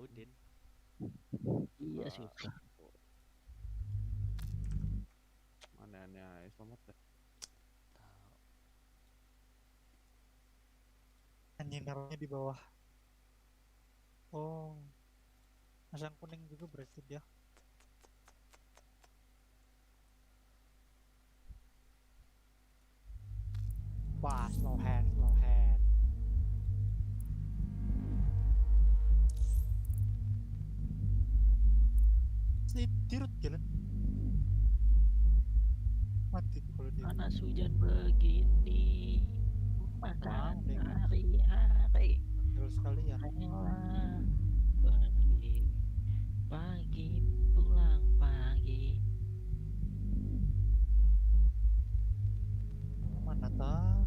Udin. Iya susah. Mana selamat dah. Tahu. Anjing naruhnya di bawah. Oh, masang kuning juga berarti dia. Wah, slow hand, slow hand. Dirut jalan. Mati kalau dia. Panas hujan begini, makan hari-hari. Betul sekali ya. Rela pergi pagi pulang pagi. Mana tah?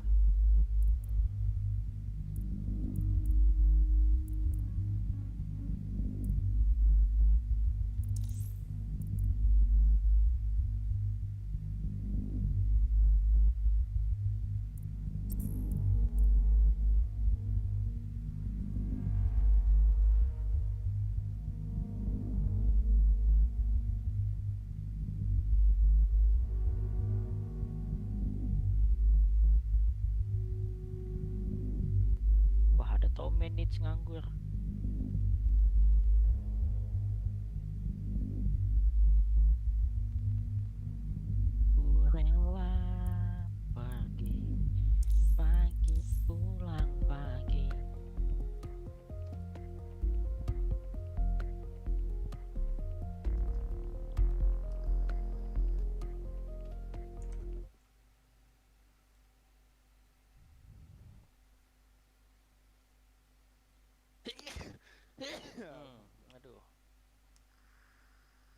Wah, ada Tomenich nganggur. Ku rela pergi pagi pulang pagi. Aduh.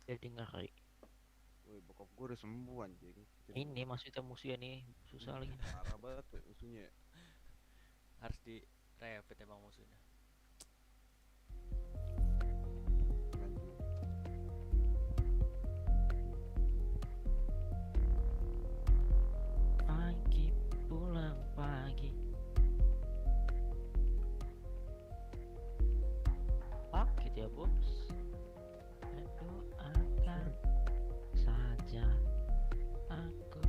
Jadi ngeri. Woi, bokap gue udah sembuh anjing. Ini maksudnya musuhnya nih susah lagi. Parah banget tuh musuhnya. Harus di repeat emang musuhnya. Anjing. Pagi pulang pagi. Sakit ya bos. Doakan saja aku.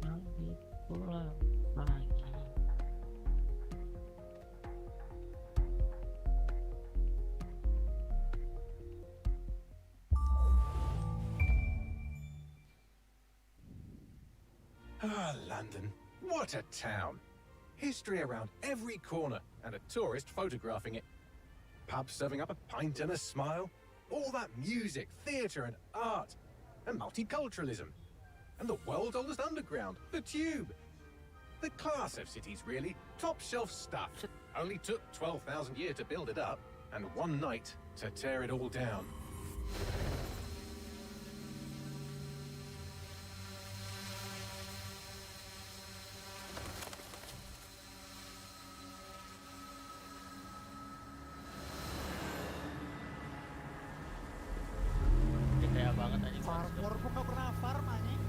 Pagi pulang pagi. Ah, London. What a town. History around every corner and a tourist photographing it. Pubs serving up a pint and a smile. All that music, theatre and art. And multiculturalism. And the world's oldest underground, the Tube. The class of cities, really. Top shelf stuff. Only took 12,000 years to build it up and one night to tear it all down. Ini kayak banget anjing. Farmor pun gak pernah farm anjing.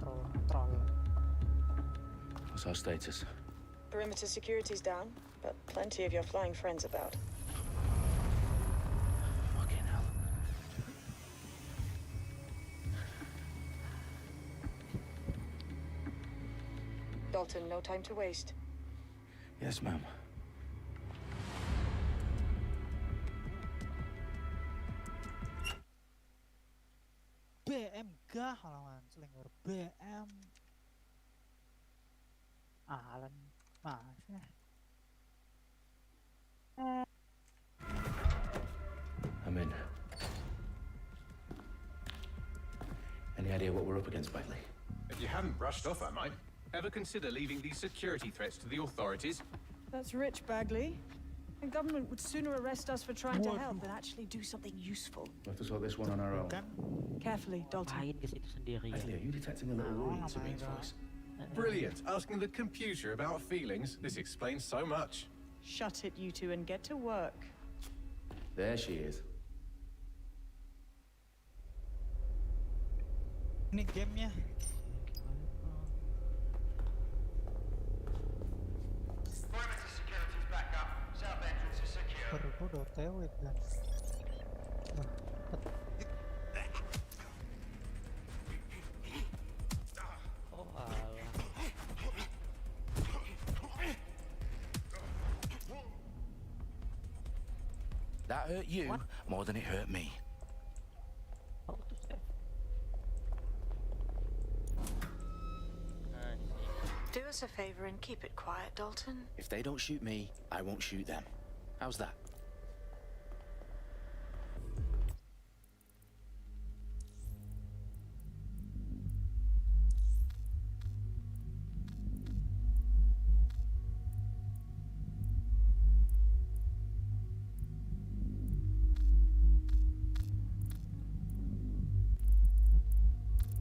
Troll. What's our status? Perimeter security's down, but plenty of your flying friends about. Fucking hell. Dalton, no time to waste. Yes, ma'am. BM gah lawan selenggar BM. Alan masih. I'm in. Any idea what we're up against, Bailey? If you haven't brushed off, I might. Ever consider leaving these security threats to the authorities? That's rich, Bagley. The government would sooner arrest us for trying to help than actually do something useful. We'll have to sort this one on our own. Kan? Carefully, Dalton. Main ke situ sendiri ya. Bailey, are you detecting a little worry in Sabine's voice? Brilliant. Asking the computer about feelings. This explains so much. Shut it, you two, and get to work. There she is. Ini gamenya. Perimeter security's back up. South entrance is secure. Baru gua udah OTW kan. Oh alah. That hurt you more than it hurt me. Oh tuh save. Anjing. Do us a favor and keep it quiet, Dalton. If they don't shoot me, I won't shoot them. How's that?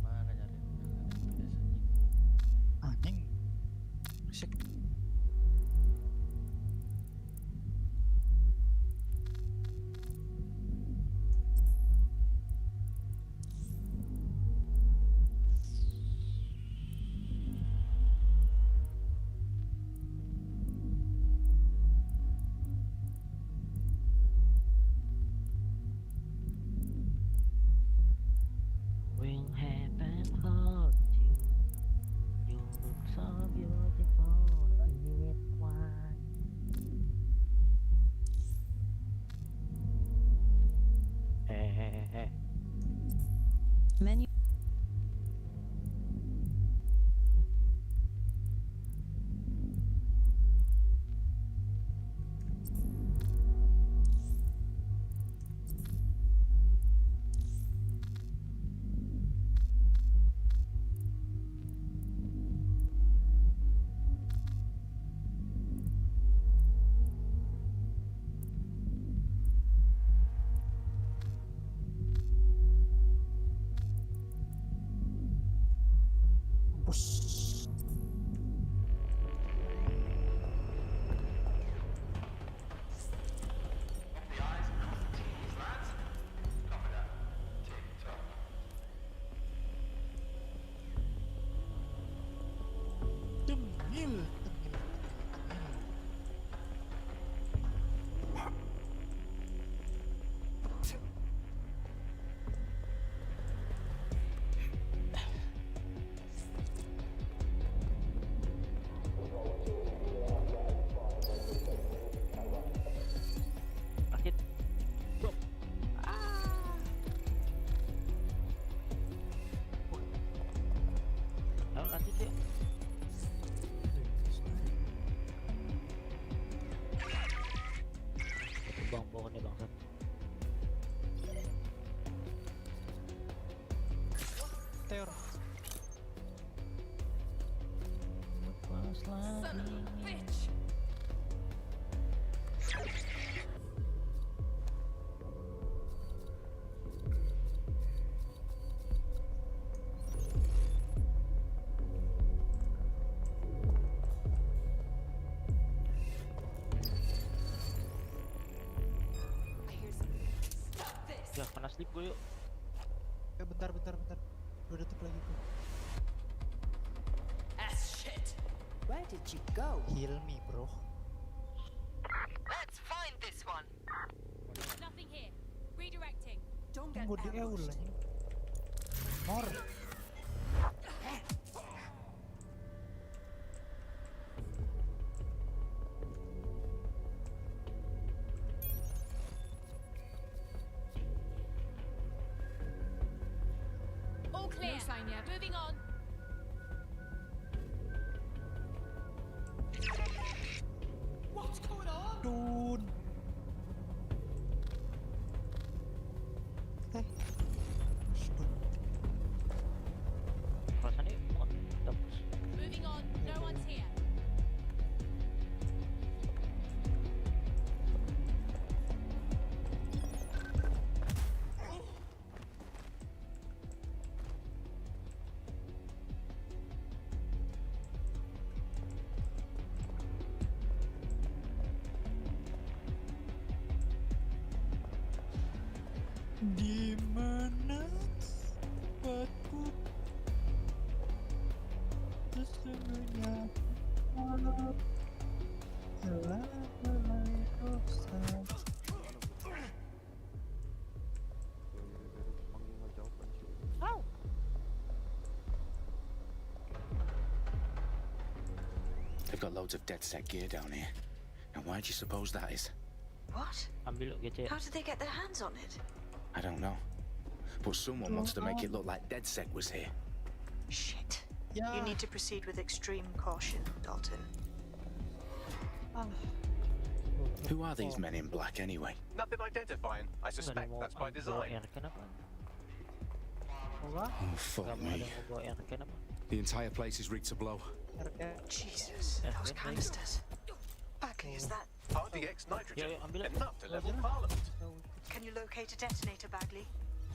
Mana nyari FPS anjing? Anjing. Berisik. Will heaven hold you? You look so beautiful in white. Hehehe. Menu. Bus. Off the eyes, cross the T's, lads. Copy that. Tick-tock. Temil. Sakit. Bom. Ayo lanjut yuk. Bang pohonnya bangsat. Teor. Lepas lagi. Ya kena slip gue yuk. Bentar. 2 detik lagi tuh. Where did you go? Heal me, bro. Let's find this one. Nothing here. Redirecting. Don't get Tunggu di Eul ambushed. lagi. Mor. All clear. No sign yet. Moving on. What's going on? Dun. Dun. Rasanya oh, tembus. Moving on. No one's here. Di mana buatku sesungguhnya telah mulai dosa. Panggil nggak jawaban sih. They've got loads of DedSec gear down here. Now, why do you suppose that is? What? Ambil yuk GC. How did they get their hands on it? I don't know. But someone wants to make it look like DedSec was here. Shit. Ya. You need to proceed with extreme caution, Dalton. Who are these men in black anyway? Nothing identifying. I Nggak ada suspect mau that's by bawa design. aircan apa? Apa? Oh, fuck Nggak mau ada me. mau bawa aircan apa? The entire place is rigged to blow. Jesus, those canisters. Bagley, is that... RDX nitrogen. Yo, ambil. Enough to level Parliament. Can you locate a detonator, Bagley?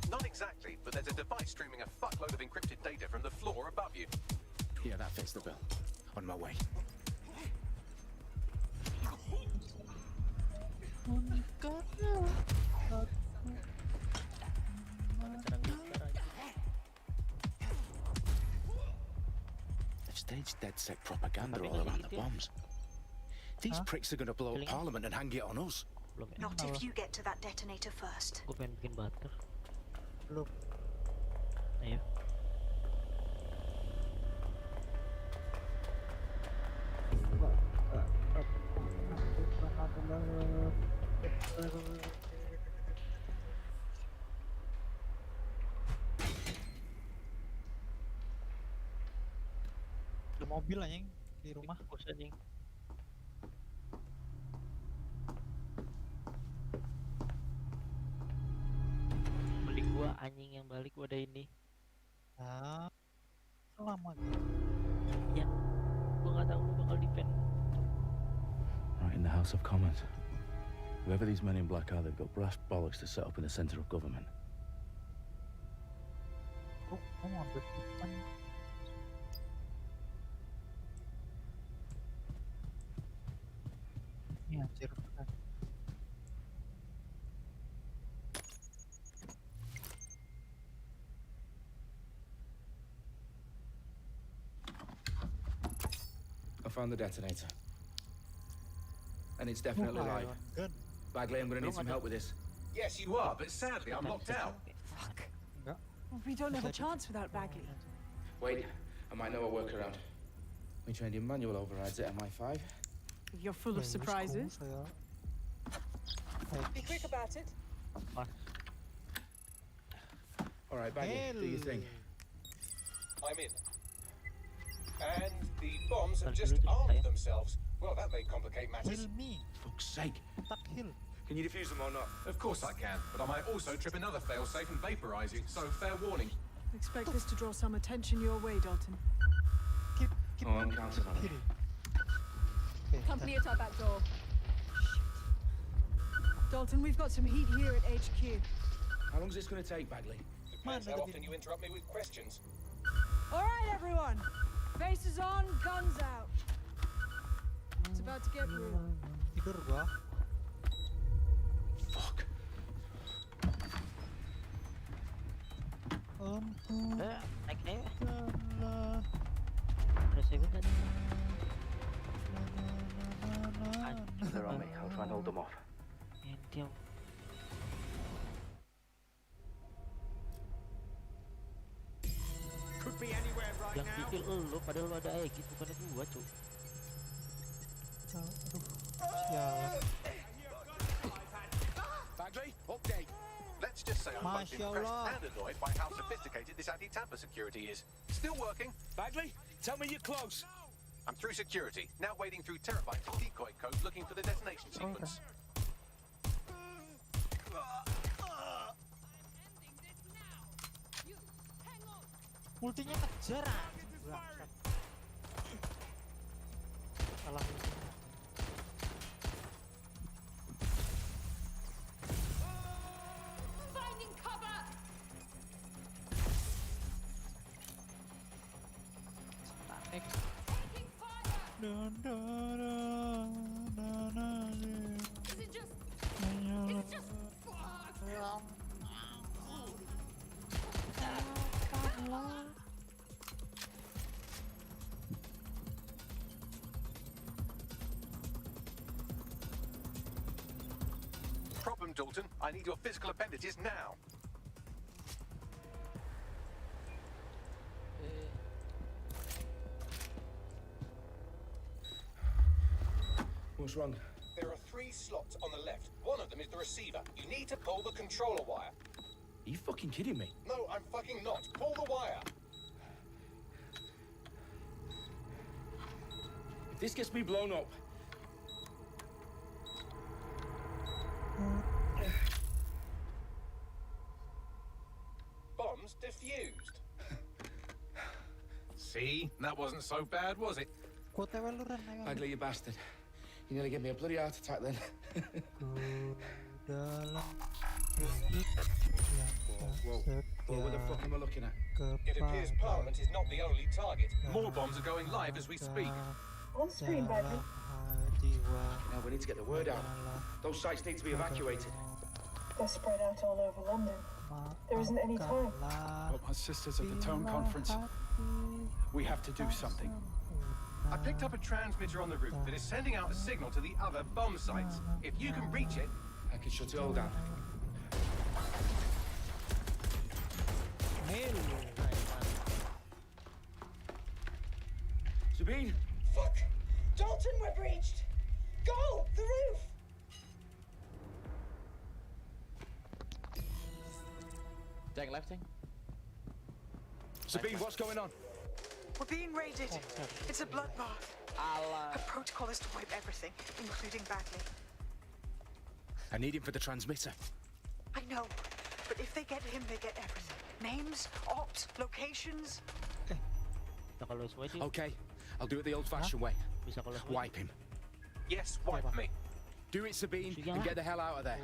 Not exactly, but there's a device streaming a fuckload of encrypted data from the floor above you. Yeah, that fits the bill. On my way. They've staged DedSec propaganda all around the bombs. These pricks are going to blow up Parliament and hang it on us. Belum ya? Not if you get to that detonator first. Gue pengen bikin butter. Belum. Ayo. Ada mobil anjing di rumah. Bos anjing. Beli gua anjing yang balik gua ada ini. Ah, lama. Ya. Gua nggak tahu lu bakal defend. Right in the House of Commons. Whoever these men in black are, they've got brass bollocks to set up in the centre of government. Oh, kamu ambil depan. Ini anjir. I found the detonator. And it's definitely live. Gun. Bagley, I'm gonna need some help with this. Yes, you are, but sadly I'm locked out. Fuck. Enggak. Well, we don't have a chance without Bagley. Wait, I might know a workaround. We trained in manual overrides at MI5. You're full of surprises. Be quick about it. All right, Bagley, do your thing. I'm in. And the bombs have Thank just you. armed themselves. Well, that may complicate matters. Heal me. Fuck's sake. Tak heal. Can you defuse them or not? Of course I can, but I might also trip another failsafe and vaporize you, so fair warning. Expect this to draw some attention your way, Dalton. Keep Oh, I'm counting on it. heal. Okay, Company at our back door. Dalton, we've got some heat here at HQ. How long is this gonna take, Bagley? Depends Man, how the often you interrupt me with questions. All right, everyone. Faces on, guns out. It's about to get real. tidur gua. Fuck. Ampun. Naik nih. Allah. Udah saya tadi. They're on me. I'll try and hold them off. Diam. Yang kecil lu padahal lu ada Aegis bukan gua, Cuk. Aduh. Sialan. Bagley, update. Let's just say I'm both Masya impressed Allah. and annoyed by how sophisticated this anti-tamper security is. Still working. Bagley, tell me you're close. I'm through security, now wading through terabytes of decoy code looking for the detonation sequence. Multinya ngejar anjing. Bangsat. Salah multinya. Finding cover. Tanek. Taking fire. Da, da, da, da, da, da. Is it just? It's just. Problem, Dalton. I need your physical appendages now. What's wrong? There are 3 slots on the left. One of them is the receiver. You need to pull the controller wire. Are you fucking kidding me? No, I'm fucking not. Pull the wire. If this gets me blown up, Bombs defused. See? That wasn't so bad, was it? Kuote Valorant, ayo. Bagley, you bastard. You nearly gave me a bloody heart attack then. Well, what the fuck am I looking at? It appears Parliament is not the only target. More bombs are going live as we speak. On screen, Bagley. Now we need to get the word out. Those sites need to be evacuated. They're spread out all over London. There isn't any time. But my sister's at the town conference. We have to do something. I picked up a transmitter on the roof that is sending out a signal to the other bomb sites. If you can reach it, I can shut it all down. Sabine! Fuck! Dalton, we're breached! Go! The roof! Tank left tank. Sabine, what's going on? We're being raided. It's a bloodbath. Her protocol is to wipe everything, including Bagley. I need him for the transmitter. I know, but if they get him, they get everything. Names, ops, locations. Okay, I'll do it the old-fashioned way. Wipe him. yes, wipe me. Do it, Sabine, and get the hell out of there.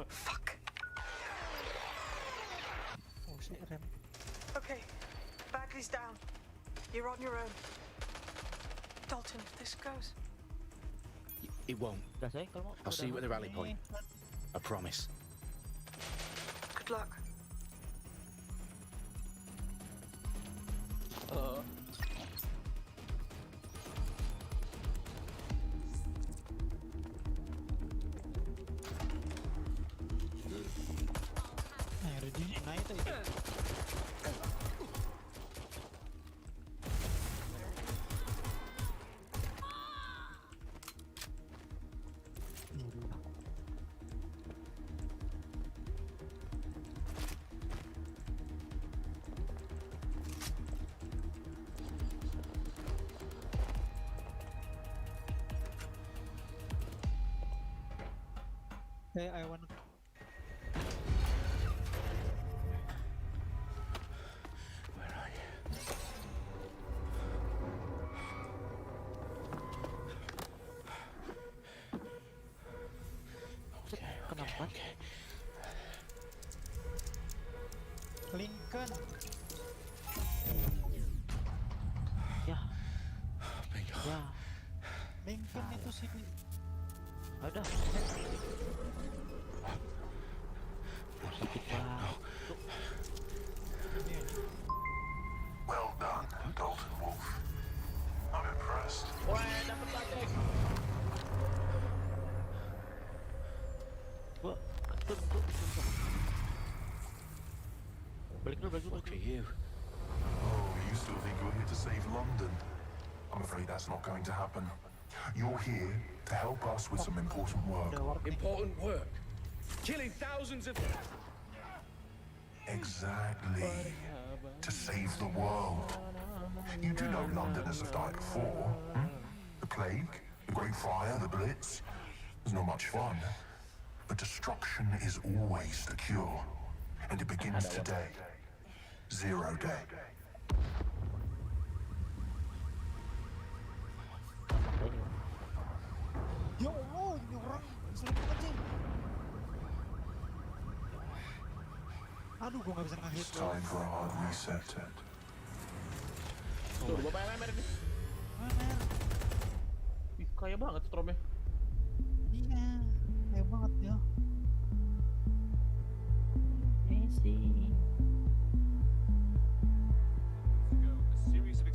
Fuck. Oh shit, rem. Okay, Bagley's down. You're on your own. Dalton, if this goes. It won't. I'll see you at the rally point. I promise. Good luck. Hey, I want. Where are you? Okay. Lincoln. Ya. Lincoln itu sih. Ada. Sakit banget. Well done, Dalton Wolf. I'm impressed. Wah, dapat lagi. Gua ketemu. Balik dulu. Look at you. Oh, you still think you're here to save London? I'm afraid that's not going to happen. You're here to help us with some important work. Important work? Killing thousands of... Exactly. To save the world. You do know Londoners have died before. The Plague, the Great Fire, the Blitz. It's not much fun. But destruction is always the cure. And it begins today. Zero Day. Ya Allah, ini orang selingkuh aja. Aduh, gua nggak bisa ngehit. It's time for a hard reset. Tuh, bapak yang lemer ini. Mana? Ih, kaya banget stromnya. Iya, kaya banget ya.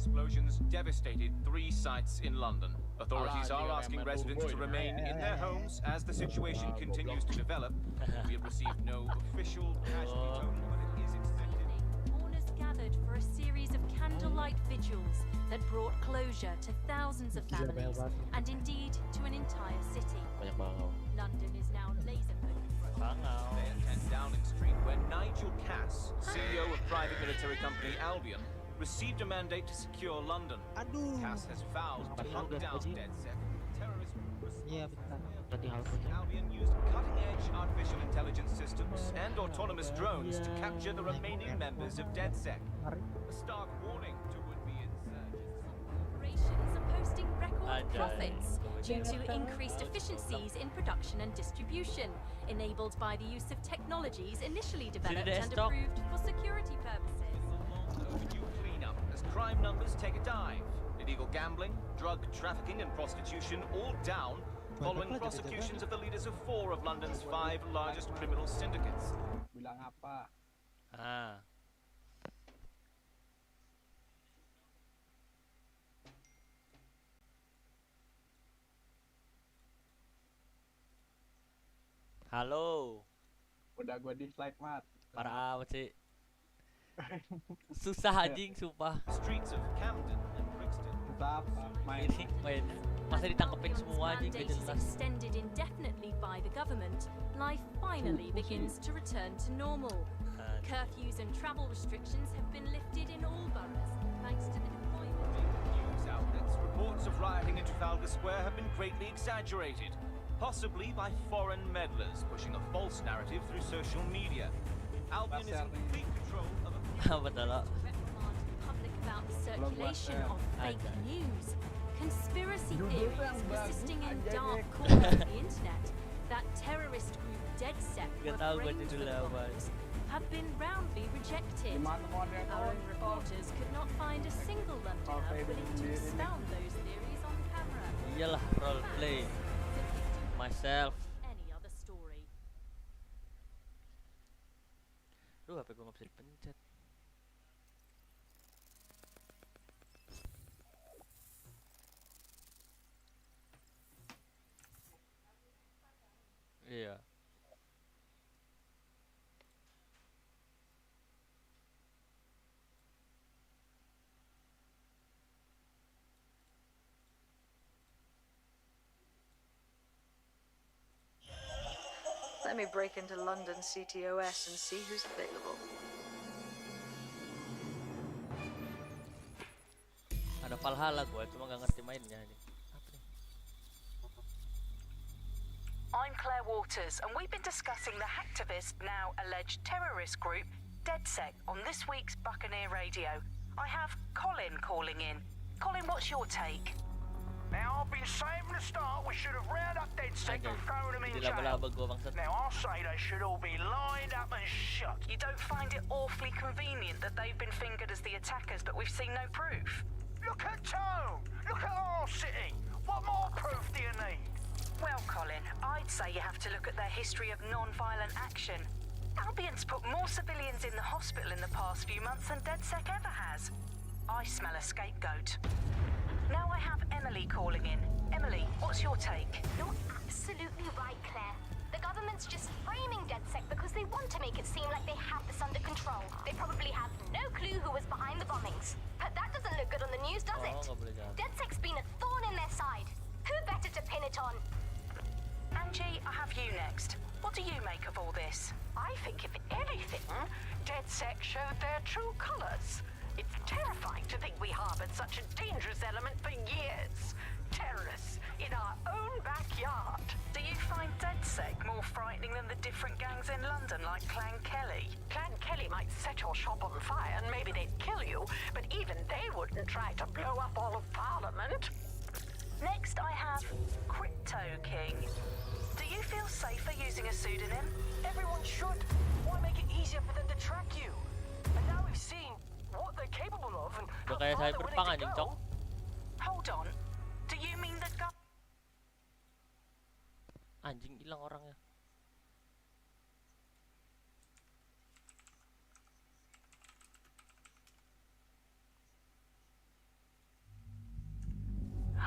explosions devastated 3 sites in London. Authorities are asking residents to remain in their homes as the situation continues to develop. We have received no official casualty total, but it is expected. Mourners gathered for a series of candlelight vigils that brought closure to thousands of families and indeed to an entire city. London is now laser-focused. They attend Downing Street, where Nigel Cass, CEO of private military company Albion, received a mandate to secure London. Cass has vowed to hunt down DedSec, terrorist. Albion used cutting-edge artificial intelligence systems and autonomous drones to capture the remaining members of DedSec. A stark warning to would-be insurgents. Corporations are posting record profits due to increased efficiencies in production and distribution, enabled by the use of technologies initially developed and approved for security purposes. Overdue cleanup as crime numbers take a dive. Illegal gambling, drug trafficking and prostitution all down following prosecutions of the leaders of 4 of London's 5 largest criminal syndicates. Bilang apa? Halo. Udah gua dislike, Mat. Parah amat sih. Susah anjing, sumpah. Streets of Camden and Brixton. Ini main masa ditangkepin semua anjing gak jelas. Extended indefinitely by the government, life finally begins to return to normal. Curfews and travel restrictions have been lifted in all boroughs thanks to the deployment. News outlets reports of rioting in Trafalgar Square have been greatly exaggerated, possibly by foreign meddlers pushing a false narrative through social media. Albion is in complete control of public about the circulation of fake news. Conspiracy theories persisting in dark corners of the internet that terrorist group DedSec were framed for the bombs have been roundly rejected. Our own reporters could not find a single Londoner willing to expound those theories on camera. Iyalah, role play myself. Any other story. Duh, HP gue gak bisa dipencet. Iya. Let me break into London CTOS and see who's available. Ada Valhalla gue, cuma gak ngerti mainnya ini. I'm Claire Waters, and we've been discussing the hacktivist, now alleged terrorist group, DedSec, on this week's Buccaneer Radio. I have Colin calling in. Colin, what's your take? Now, I've been saying from the start we should have rounded up DedSec and thrown them in jail. Now, I'll say they should all be lined up and shot. You don't find it awfully convenient that they've been fingered as the attackers, but we've seen no proof? Look at Tone! Look at our city! What more proof do you need? Well, Colin, I'd say you have to look at their history of non-violent action. Albion's put more civilians in the hospital in the past few months than DedSec ever has. I smell a scapegoat. Now I have Emily calling in. Emily, what's your take? You're absolutely right, Claire. The government's just framing DedSec because they want to make it seem like they have this under control. They probably have no clue who was behind the bombings. But that doesn't look good on the news, does it? DedSec's been a thorn in their side. Who better to pin it on? Angie, I have you next. What do you make of all this? I think if anything, DedSec showed their true colours. It's terrifying to think we harboured such a dangerous element for years. Terrorists in our own backyard. Do you find DedSec more frightening than the different gangs in London, like Clan Kelly? Clan Kelly might set your shop on fire and maybe they'd kill you, but even they wouldn't try to blow up all of Parliament. Next, I have Crypto King. Do you feel safer using a pseudonym? Everyone should. Why make it easier for them to track you? And now we've seen what they're capable of and how far they're willing to go. Hold on. Do you mean the Anjing, hilang orangnya.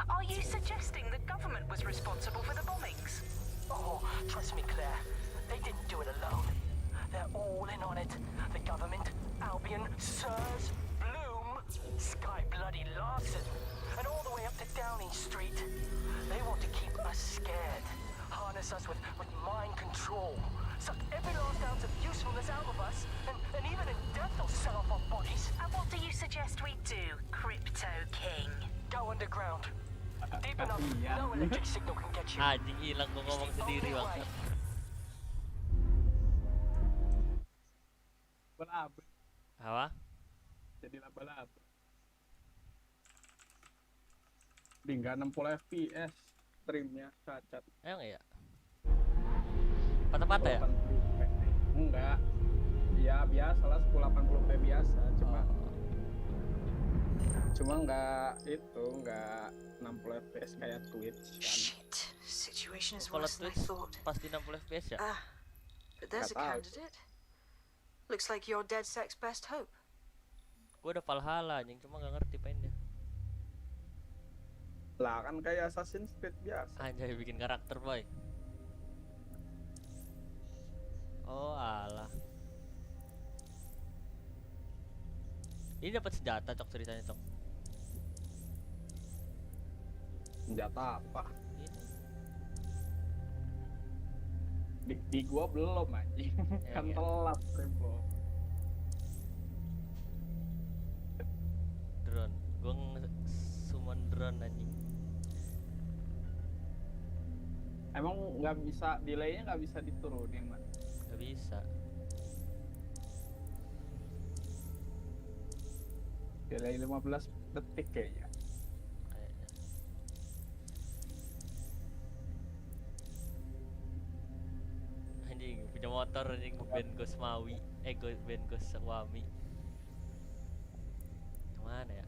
Are you suggesting the government was responsible for the bombings? Oh, trust me, Claire. They didn't do it alone. They're all in on it. The government, Albion, Sirs, Bloom, Sky Bloody Larson, and all the way up to Downing Street. They want to keep us scared, harness us with mind control, suck every last ounce of usefulness out of us, and even in death they'll sell off our bodies. And what do you suggest we do, Crypto King? Go underground. Deep enough, no electric signal can get you. Anjing hilang gua ngomong sendiri bang. Laba-laba. Apa? Jadi laba-laba. Hingga 60 fps streamnya cacat. Emang iya? Patah-patah ya? 1080p. Enggak. Ya biasalah 1080p biasa, cuma enggak 60 fps kayak Twitch kan. Shit, situation is Kalau worse than I Twitch thought. pasti 60 fps ya? But there's a Nggak tahu. candidate. Looks like you're DedSec's best hope. Gua udah Valhalla anjing, cuma gak ngerti mainnya. Lah kan kayak Assassin's Creed biasa. Anjay bikin karakter boy. Oh alah. Ini dapat senjata cok ceritanya cok. Senjata apa? Ini. Di gua belum anjing. Kan telat bro. Drone. Gua summon drone anjing. Emang nggak bisa delaynya nggak bisa diturunin man? Gak bisa. Delay 15 detik kayaknya. Kayaknya. Anjing punya motor anjing band Ghost Maui. Band Ghost Wami. Kemana ya?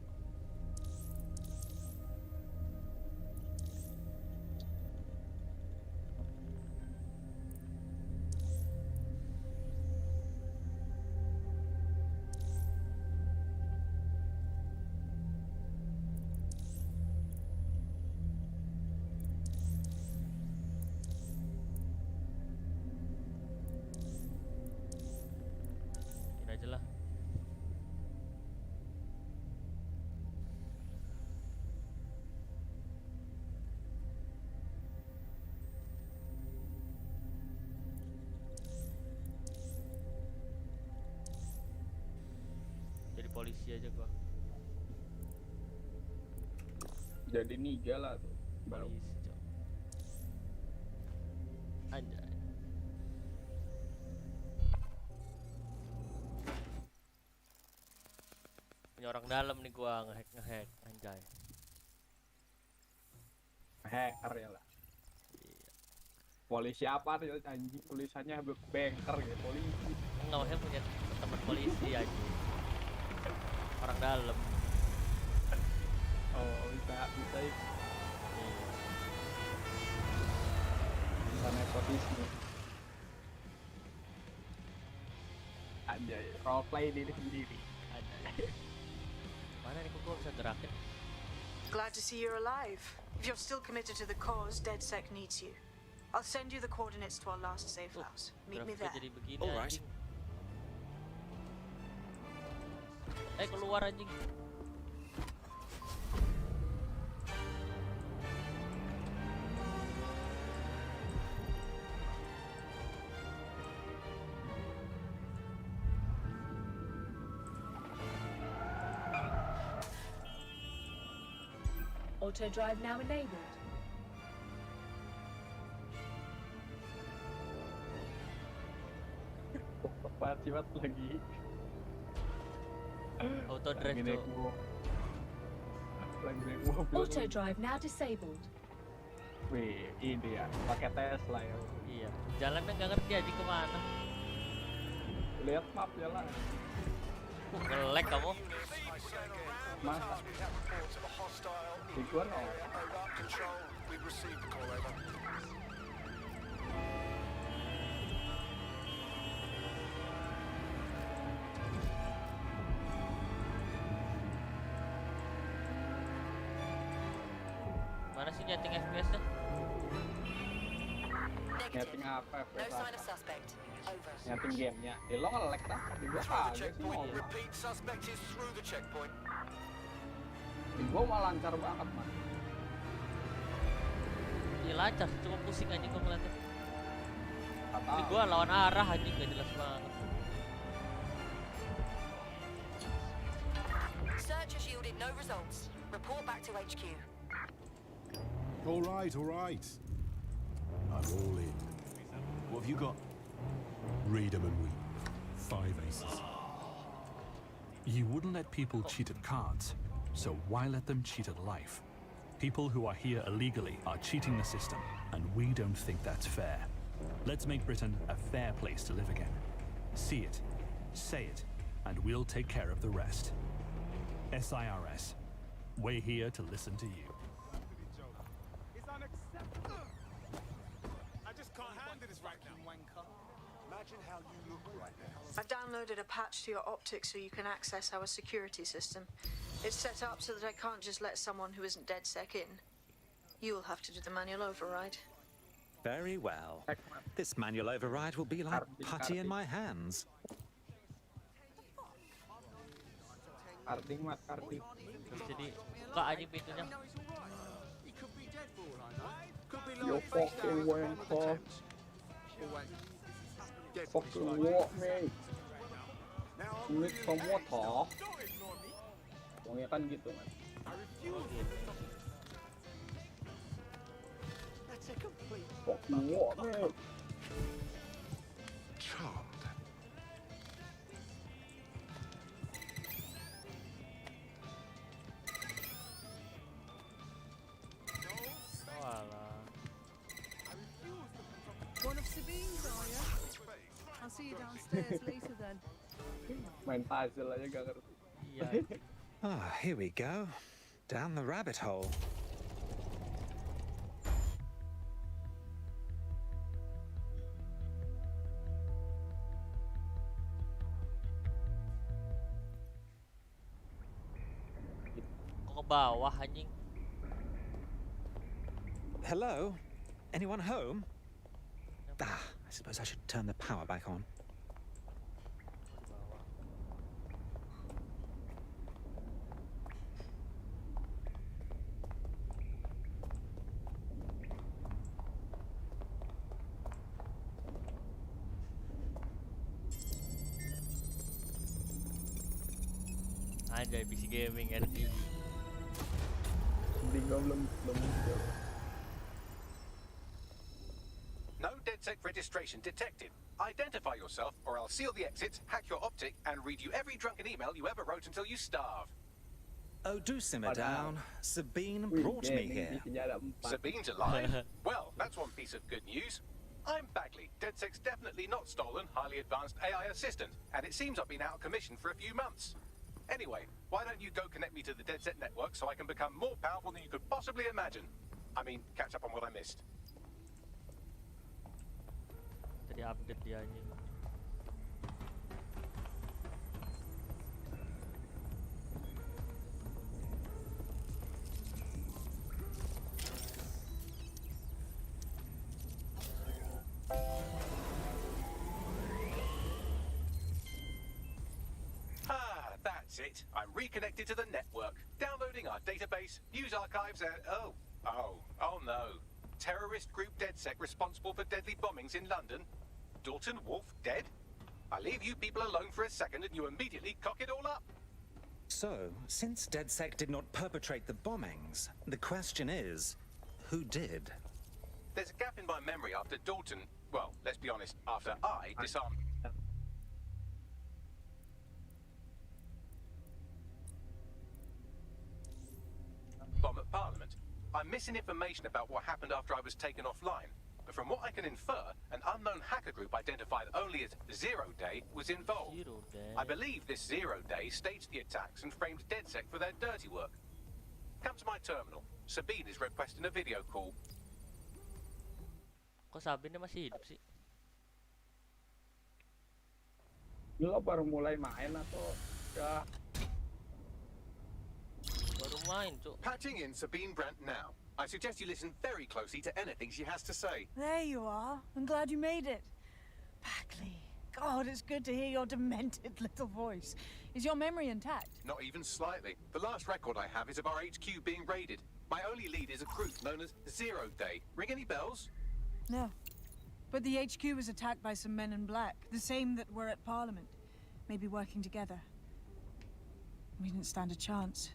Ini aja lah. Jadi polisi aja gua. Jadi niga lah tuh. Baru. Polisi cok. Anjay. Punya orang dalam nih gua ngehack anjay. Hacker ya lah. Iya. Polisi apa tuh anjing? Tulisannya banker gitu. Polisi. Enggak maksudnya punya teman polisi aja. Orang dalam. Oh bisa Iya. bisa nepotisme. Anjay, roleplay diri sendiri. Anjay. Mana nih kok gua bisa gerakin? Glad to see you're alive. If you're still committed to the cause, DedSec needs you. I'll send you the coordinates to our last safe house. Meet me Grafiknya there. jadi begini Alright. anjing. Keluar anjing. Auto drive now enabled. Cepat lagi. Auto drive tuh. Lagi naik mobil. Auto drive now disabled. Wih, ini ya, pakai Tesla ya. Iya. Jalannya nggak ngerti aja kemana. Lihat map ya lah. Nge-lag kamu. Masa? Di gua no. Mana sih nyeting FPS-nya? Nyeting apa No FPS sign of apa? suspect. Over. Nyeting gamenya. Di lo nge-lag dah. Di gua kagak sih ngomong. Repeat, suspect is through the checkpoint. Di gua mah lancar banget man. Iya lancar, cuma pusing anjing gua ngeliatnya. Kata Ini gua lawan arah anjing gak jelas banget. Search has yielded no results. Report back to HQ. All right, all right. I'm all in. What have you got? Read 'em and weep. 5 aces. You wouldn't let people cheat at cards, so why let them cheat at life? People who are here illegally are cheating the system, and we don't think that's fair. Let's make Britain a fair place to live again. See it, say it, and we'll take care of the rest. SIRS. We're here to listen to you. It's unacceptable. I just can't handle this right now. Imagine how you look right now. I've downloaded a patch to your optics so you can access our security system. It's set up so that I can't just let someone who isn't DedSec in. You'll have to do the manual override. Very well. This manual override will be like putty in my hands. Karting mat, karting. Jadi buka aja pintunya. Yo fucking wanker. Fucking walk me. Duit semua toh. Pokoknya kan gitu man. Fucking walk me. Charmed. One of Sabine's, are you? I'll see you downstairs later then. Main puzzle aja gak ngerti. Ah, here we go. Down the rabbit hole. Kok ke bawah anjing? Hello? Anyone home? Ah, I suppose I should turn the power back on. Anjay, PC gaming RT. Di gua belum muncul. No DedSec registration detected. Identify yourself, or I'll seal the exits, hack your optic, and read you every drunken email you ever wrote until you starve. Oh, do simmer down. Sabine brought me here. Sabine's alive? Well, that's one piece of good news. I'm Bagley, DedSec's definitely not stolen, highly advanced AI assistant, and it seems I've been out of commission for a few months. Anyway, why don't you go connect me to the DedSec network so I can become more powerful than you could possibly imagine? I mean, catch up on what I missed. Tadi update dia anjing. That's it. I'm reconnected to the network, downloading our database, news archives, and oh no. Terrorist group DedSec responsible for deadly bombings in London. Dalton Wolf dead? I leave you people alone for a second and you immediately cock it all up. So, since DedSec did not perpetrate the bombings, the question is, who did? There's a gap in my memory after Dalton, well, let's be honest, after I disarmed... bomb at Parliament. I'm missing information about what happened after I was taken offline. But from what I can infer, an unknown hacker group identified only as Zero Day was involved. I believe this Zero Day staged the attacks and framed DedSec for their dirty work. Come to my terminal. Sabine is requesting a video call. Kok Sabine masih hidup sih? Lo baru mulai main atau udah? Baru main, Cuk. Patching in Sabine Brandt now. I suggest you listen very closely to anything she has to say. There you are. I'm glad you made it. Bagley. God, it's good to hear your demented little voice. Is your memory intact? Not even slightly. The last record I have is of our HQ being raided. My only lead is a group known as Zero Day. Ring any bells? No. But the HQ was attacked by some men in black, the same that were at Parliament. Maybe working together. We didn't stand a chance.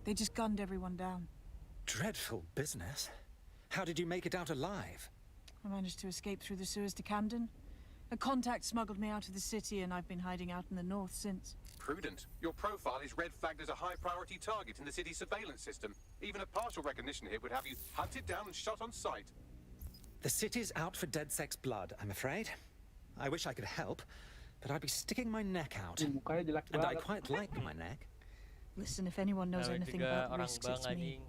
They just gunned everyone down. Dreadful business. How did you make it out alive? I managed to escape through the sewers to Camden. A contact smuggled me out of the city, and I've been hiding out in the north since. Prudent. Your profile is red flagged as a high-priority target in the city's surveillance system. Even a partial recognition hit would have you hunted down and shot on sight. The city's out for DedSec's blood, I'm afraid. I wish I could help, but I'd be sticking my neck out. And I quite like my neck. Listen, if anyone knows anything about risks, it's me.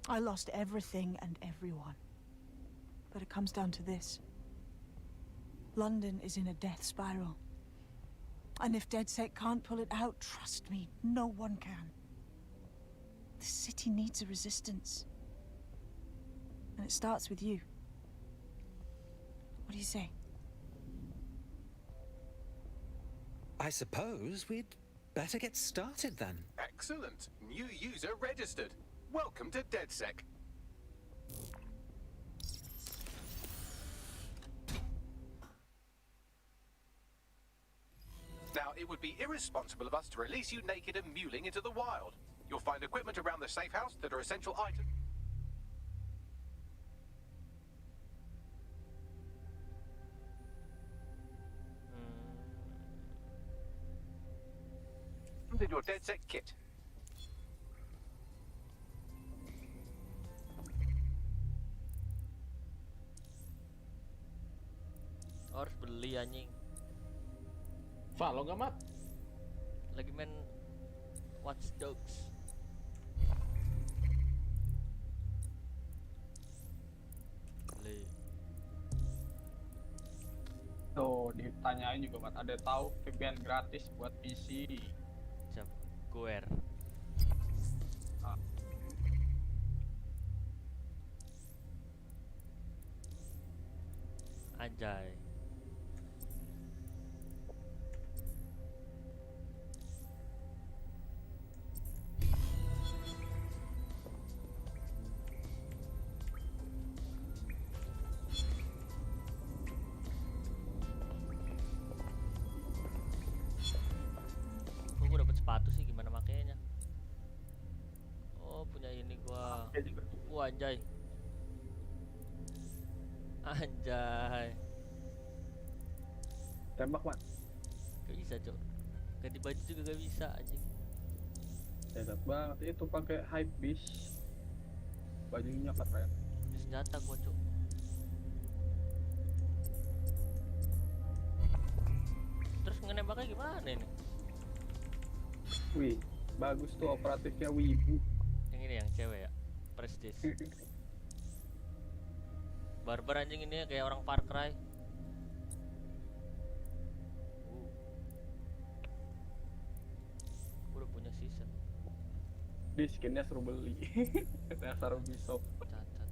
I lost everything and everyone. But it comes down to this. London is in a death spiral. And if DedSec can't pull it out, trust me, no one can. The city needs a resistance. And it starts with you. What do you say? I suppose we'd better get started then. Excellent. New user registered. Welcome to DedSec. Now, it would be irresponsible of us to release you naked and mewling into the wild. You'll find equipment around the safe house that are essential items. In your DedSec kit. Harus beli anjing. Follow nggak, Mat? Lagi main Watch Dogs. Beli. Tuh, ditanyain juga, Mat. Ada tahu VPN gratis buat PC. Siap. Guer. Anjay. Gue dapet sepatu sih, gimana makainya? Oh, punya ini gua. Anjay. Anjay. Tembak, Mat. Gak bisa, Cok. Ganti baju juga gak bisa anjing. Hebat banget. Itu pakai hype beast. Bajunya keren. Ini senjata gua, Cok. Terus ngenembaknya gimana ini? Wih, bagus tuh operatifnya wibu. Yang ini yang cewek ya? Prestige. Barbar anjing ini kayak orang Far Cry. Udah punya season. Di skinnya seru beli. Dasar Ubisoft. Cacat.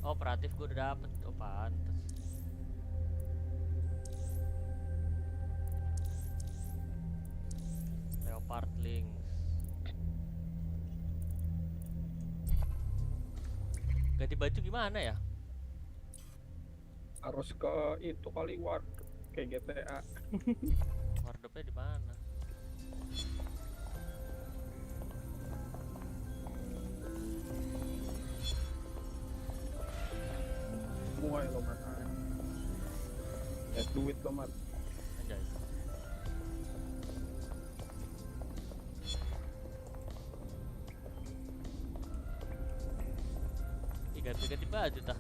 Oh, operatif gue udah dapet. Oh, pantes. Leopard Lynx. Ganti baju gimana ya? Harus ke itu kali wardrobe kayak GTA. Wardrobe-nya di mana? Semua ya lo, Mat. Duit lo, Mat. Anjay. Ganti baju tah.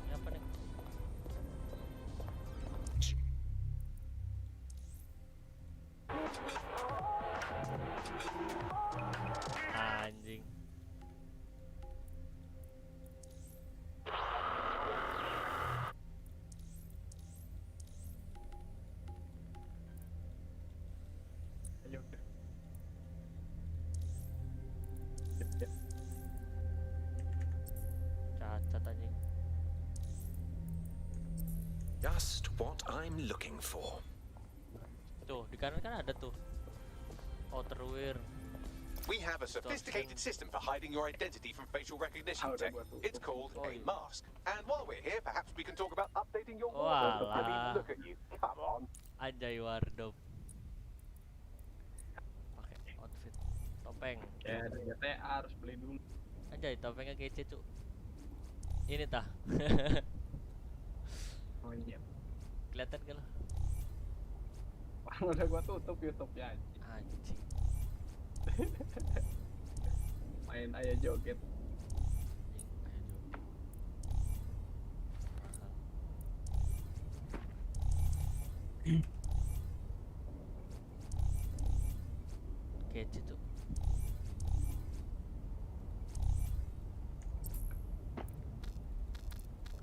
Ini apa nih? Anjing. Cacat anjing. Just what I'm looking for. Tuh, di kanan kan ada tuh. Outerwear. We have a sophisticated system for hiding your identity from facial recognition tech. It's called a mask. And while we're here, perhaps we can talk about updating your wardrobe. I mean, look at you. Come on. Anjay wardrobe. Pakai outfit. Topeng. Ya, ada GTA harus beli dulu. Anjay, topengnya kece, Cuk. Ini tah. Oh iya. Kelihatan kan lo? Udah gua tutup YouTube-nya anjing. Main ayah joget. Kece tuh.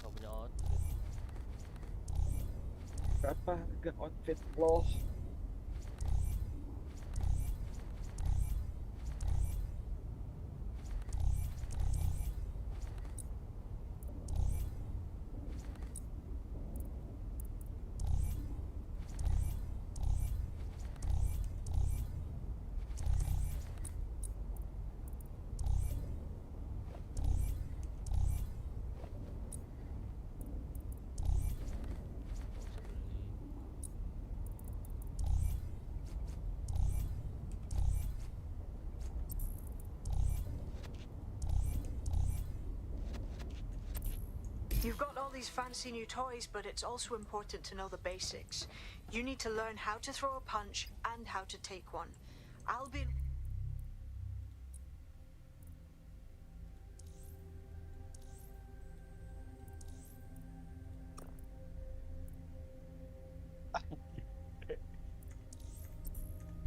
Gak punya outfit. Berapa harga outfit lo? You've got all these fancy new toys, but it's also important to know the basics. You need to learn how to throw a punch and how to take one. I'll be...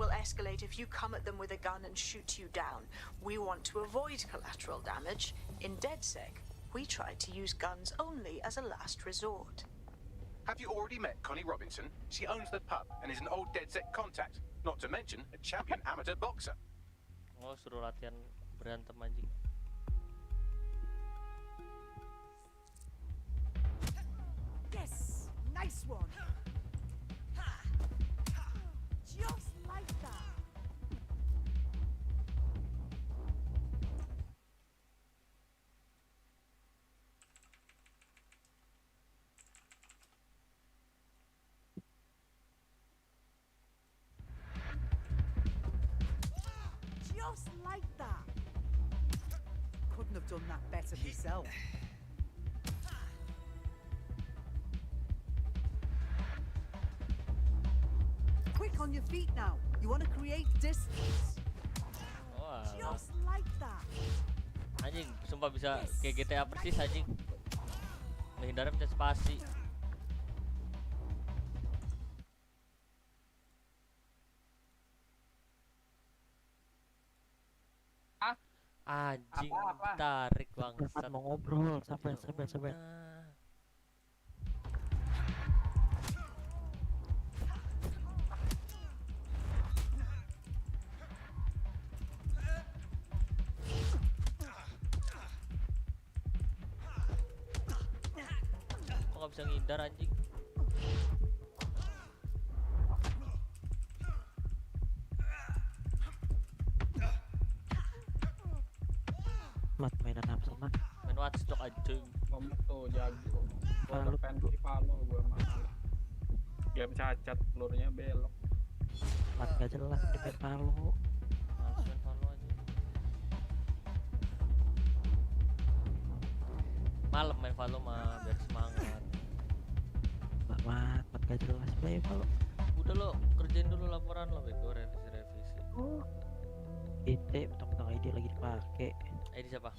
will escalate if you come at them with a gun and shoot you down. We want to avoid collateral damage. In DedSec, we try to use guns only as a last resort. Have you already met Connie Robinson? She owns the pub and is an old DedSec contact, not to mention a champion amateur boxer. Oh, suruh latihan berantem anjing. Yes, nice one. Just like that. Just like that. Couldn't have done that better myself. Quick on your feet now. You want to create distance. Wah. Just like that. Anjing, sumpah bisa kayak GTA persis anjing. Menghindari pencet spasi. Anjing, tarik bangsat. Mau ngobrol, sabar. Kok gak bisa ngindar anjing? Mat mainan apa sih, Mat? Main watchdog anjing. Ngomong tuh jago. Gua pensi palo gua mahal. Game cacat, pelurnya belok. Mat gak jelas di main Palo. Males main Valo aja. Malam main Valo mah biar semangat. Mat gak jelas main Palo. Udah lo kerjain dulu laporan lo, bego revisi. Ide mentang-mentang ide lagi dipakai. ID siapa?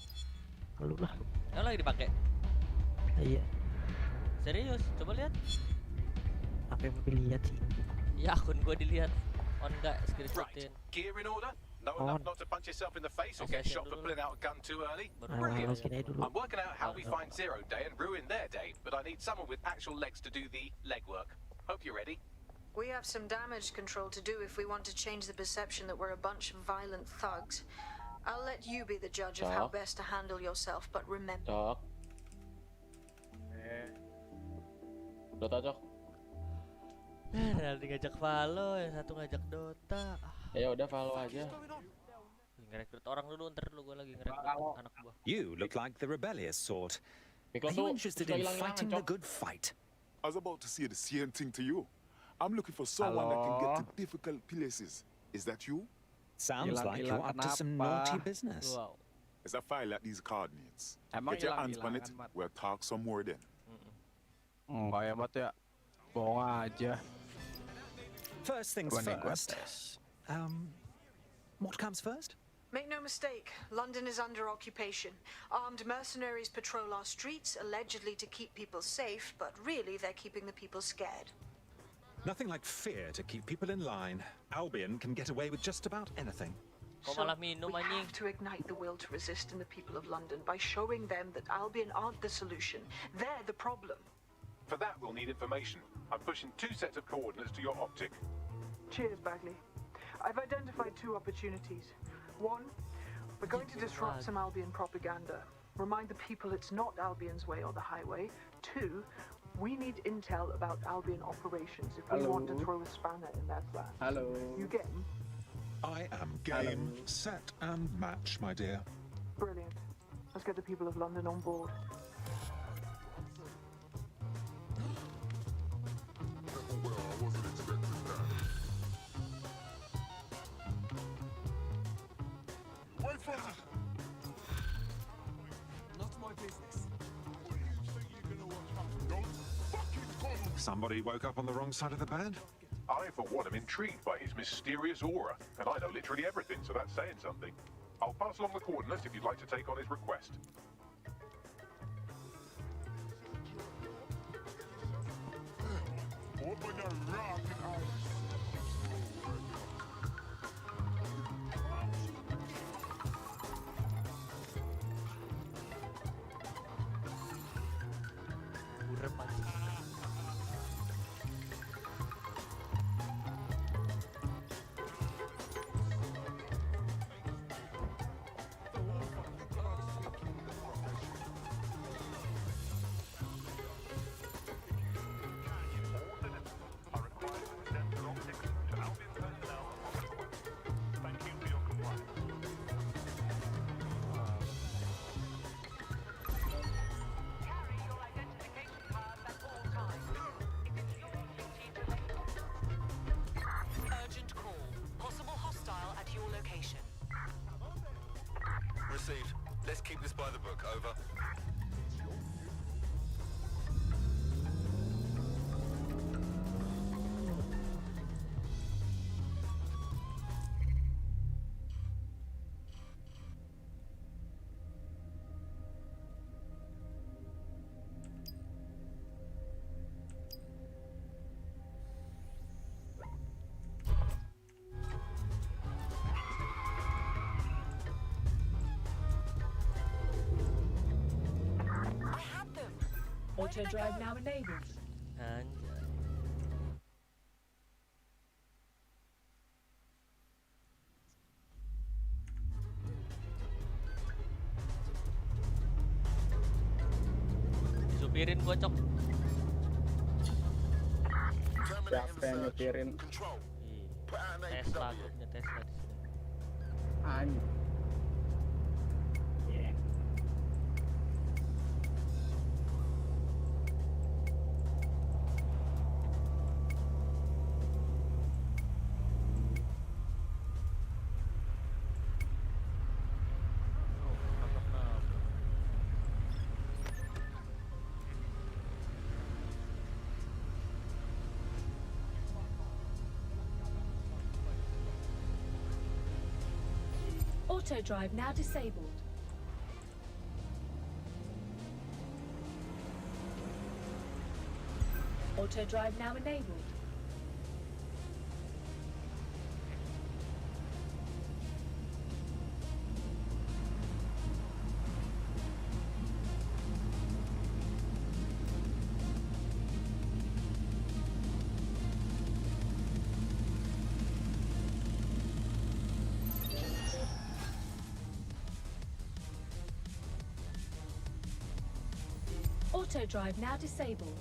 Lu lah. Yang lagi dipakai? Iya. Serius? Coba lihat. Apa yang mau dilihat sih? Ya akun gua dilihat. On enggak screenshotin. Gear in order? Know enough not to punch yourself in the face or get shot for pulling out a gun too early? Brilliant. I'm working out how we find Zero Day and ruin their day, but I need someone with actual legs to do the legwork. Hope you're ready. We have some damage control to do if we want to change the perception that we're a bunch of violent thugs. I'll let you be the judge of how best to handle yourself, but remember... Cok. Dota, Cok. Nanti ngajak Valo, yang satu ngajak Dota. Ya udah Valo aja. Ngerekrut orang dulu, ntar dulu gue lagi ngerekrut anak gua. You look like the rebellious sort. Miklo Are you interested in fighting the good fight? I was about to say the same thing to you. I'm looking for someone that can get to difficult places. Is that you? Sounds like you're up to some naughty business. Wow. There's a file at these coordinates. Get your hands on it. We'll talk some more then. Kayak mat ya. Bohong aja. First things first. What comes first? Make no mistake, London is under occupation. Armed mercenaries patrol our streets, allegedly to keep people safe, but really they're keeping the people scared. Nothing like fear to keep people in line. Albion can get away with just about anything. So we have to ignite the will to resist in the people of London by showing them that Albion aren't the solution. They're the problem. For that, we'll need information. I'm pushing 2 sets of coordinates to your optic. Cheers, Bagley. I've identified 2 opportunities. 1, we're going to disrupt some Albion propaganda. Remind the people it's not Albion's way or the highway. 2, we need intel about Albion operations if we want to throw a spanner in their plan. Hello. You game? I am game, set, and match, my dear. Brilliant. Let's get the people of London on board. Wait for it! Not my business. Somebody woke up on the wrong side of the bed? I, for one, am intrigued by his mysterious aura, and I know literally everything, so that's saying something. I'll pass along the coordinates if you'd like to take on his request. Open your rocket eyes. Received. Let's keep this by the book. Over. Auto drive now enabled. Anjay. Supirin gua, Cok. Siapa yang nyetirin? Tesla, gua punya Tesla di sini. Anjay. Auto drive now disabled. Auto drive now enabled. Auto drive now disabled.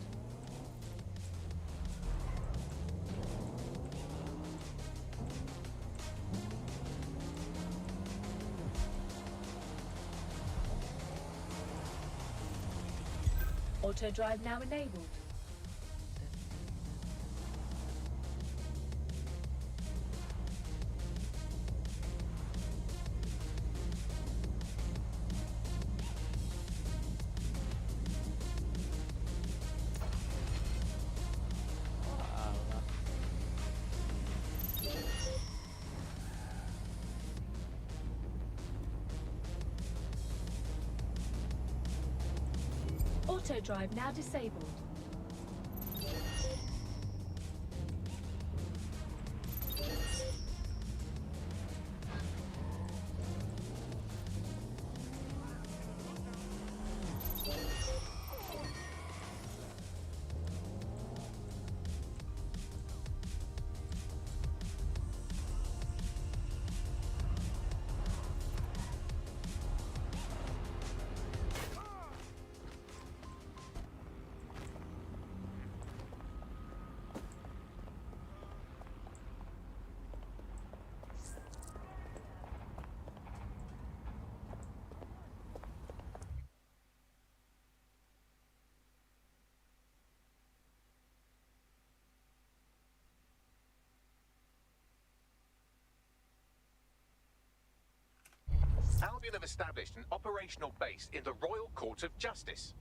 Auto drive now enabled. Auto drive now disabled. Albion have established an operational base in the Royal Court of Justice.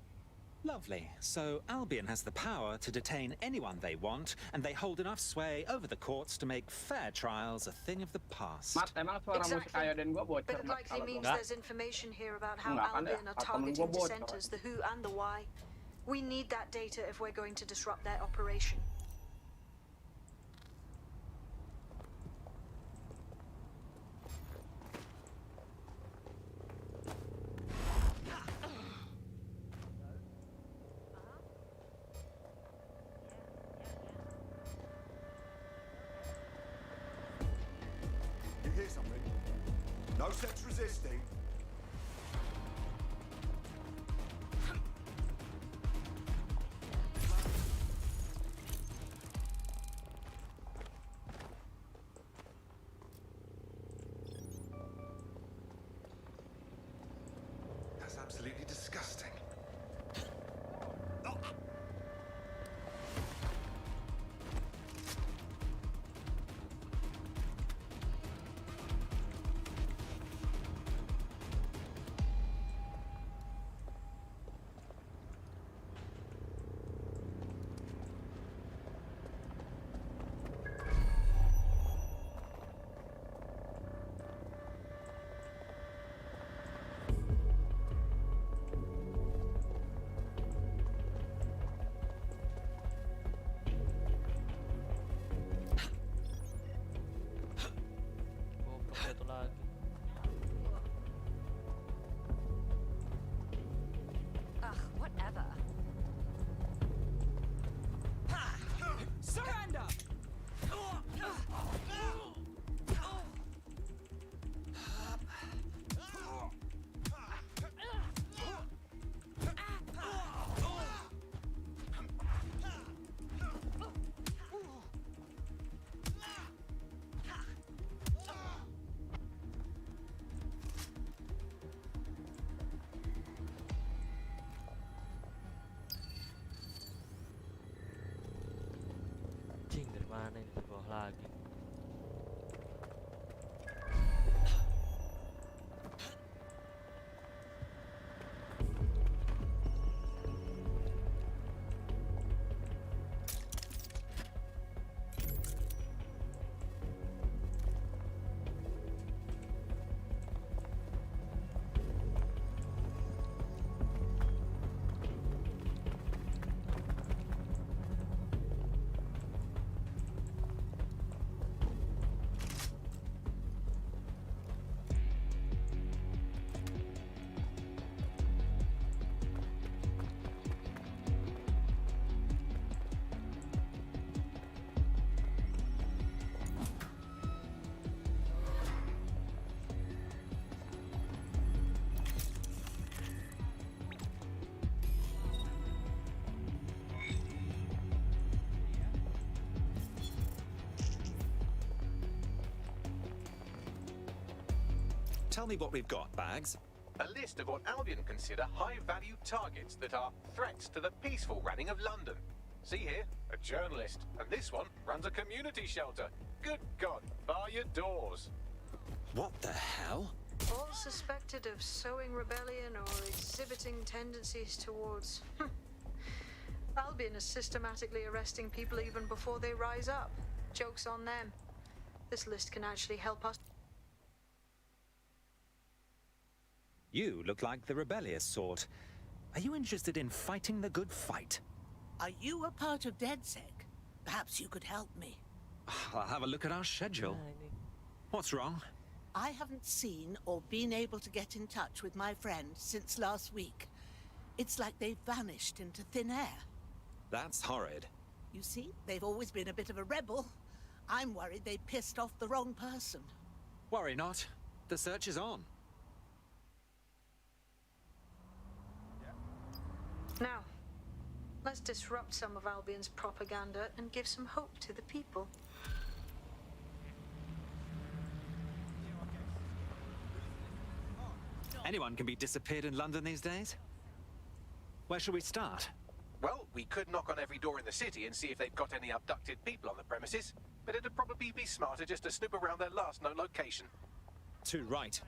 Lovely. So Albion has the power to detain anyone they want, and they hold enough sway over the courts to make fair trials a thing of the past. Exactly. But it likely means there's information here about how Albion are targeting dissenters, the who and the why. We need that data if we're going to disrupt their operation. You hear something? No sense resisting. That's absolutely disgusting. Satu lagi. Ugh, whatever. Surrender! Cing, dari mana ini di bawah lagi? Tell me what we've got, Bags. A list of what Albion consider high-value targets that are threats to the peaceful running of London. See here, a journalist, and this one runs a community shelter. Good God, bar your doors. What the hell? All suspected of sowing rebellion or exhibiting tendencies towards... Albion is systematically arresting people even before they rise up. Joke's on them. This list can actually help us. You look like the rebellious sort. Are you interested in fighting the good fight? Are you a part of DedSec? Perhaps you could help me. I'll have a look at our schedule. What's wrong? I haven't seen or been able to get in touch with my friend since last week. It's like they've vanished into thin air. That's horrid. You see, they've always been a bit of a rebel. I'm worried they pissed off the wrong person. Worry not. The search is on. Now, let's disrupt some of Albion's propaganda and give some hope to the people. Anyone can be disappeared in London these days. Where should we start? Well, we could knock on every door in the city and see if they've got any abducted people on the premises, but it'd probably be smarter just to snoop around their last known location. Too right.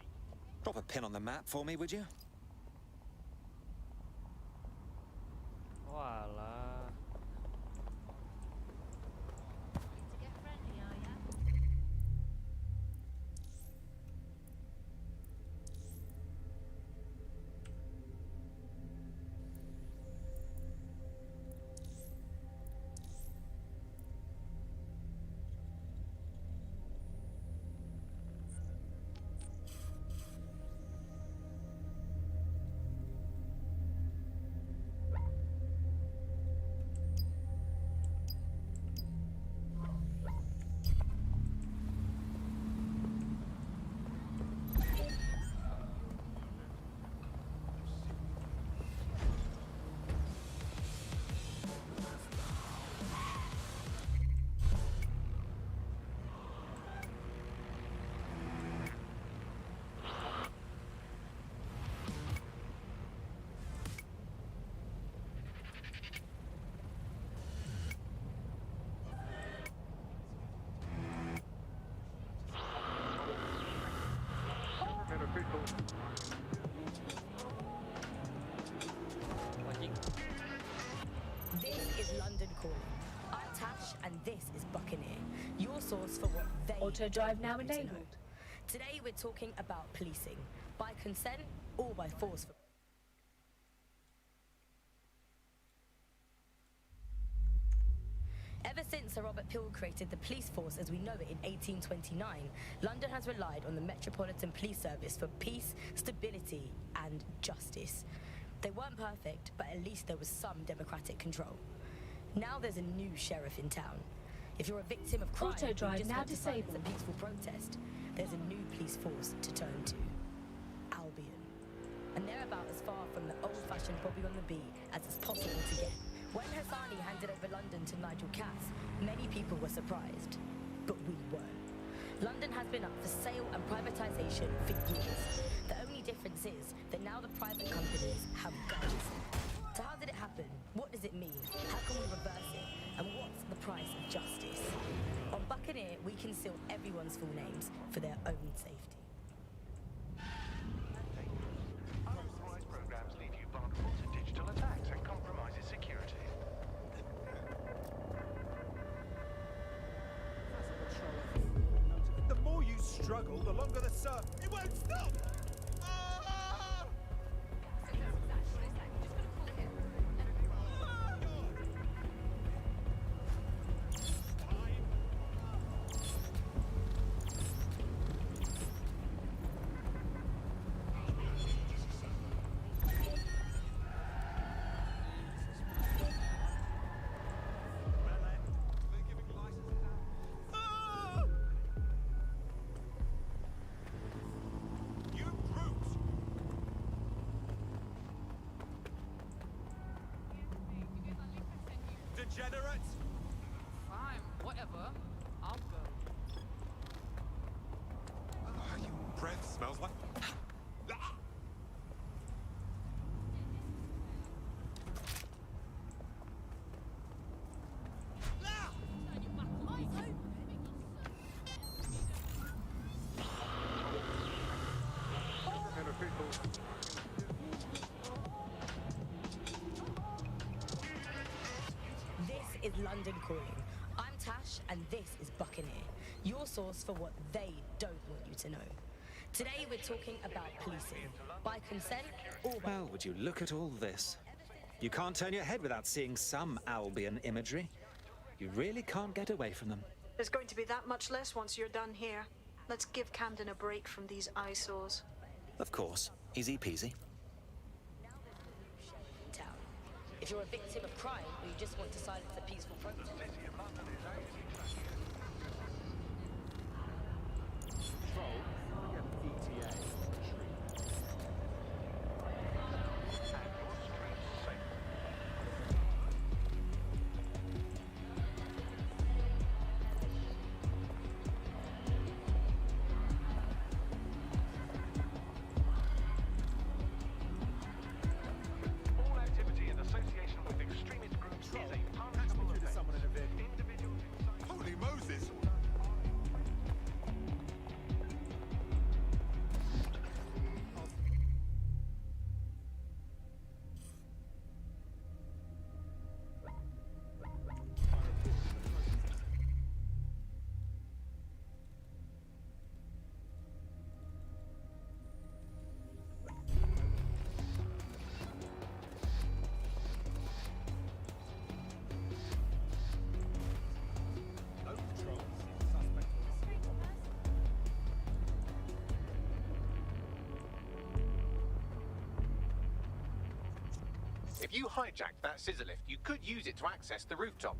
Drop a pin on the map for me, would you? Walah. This is London Calling. I'm Tash, and this is Buccaneer, your source for what they... Auto drive now want to know. enabled. Today we're talking about policing, by consent or by force. Ever since Sir Robert Peel created the police force as we know it in 1829, London has relied on the Metropolitan Police Service for peace, stability and justice. They weren't perfect, but at least there was some democratic control. Now there's a new sheriff in town. If you're a victim of crime, Auto drive you just now want to silence disabled. a peaceful protest, there's a new police force to turn to. Albion. And they're about as far from the old-fashioned Bobby on the Bee as it's possible to get. When Hassani handed over London to Nigel Cass, many people were surprised, but we weren't. London has been up for sale and privatisation for years. The only difference is that now the private companies have guns. So how did it happen? What does it mean? How can we reverse it? And what's the price of justice? On Buccaneer, we conceal everyone's full names for their own safety. Unauthorized programs leave you vulnerable to digital attacks and compromises security. The more you struggle, the longer the surf. You won't stop! Degenerates! Fine, whatever. I'll go. Your breath smells like This is London Calling. I'm Tash, and this is Buccaneer, your source for what they don't want you to know. Today we're talking about policing, by consent or by... Well, would you look at all this? You can't turn your head without seeing some Albion imagery. You really can't get away from them. There's going to be that much less once you're done here. Let's give Camden a break from these eyesores. Of course. Easy peasy. town. If you're a victim of crime or you just want to silence a peaceful protest... Holy Moses! If you hijacked that scissor lift, you could use it to access the rooftop.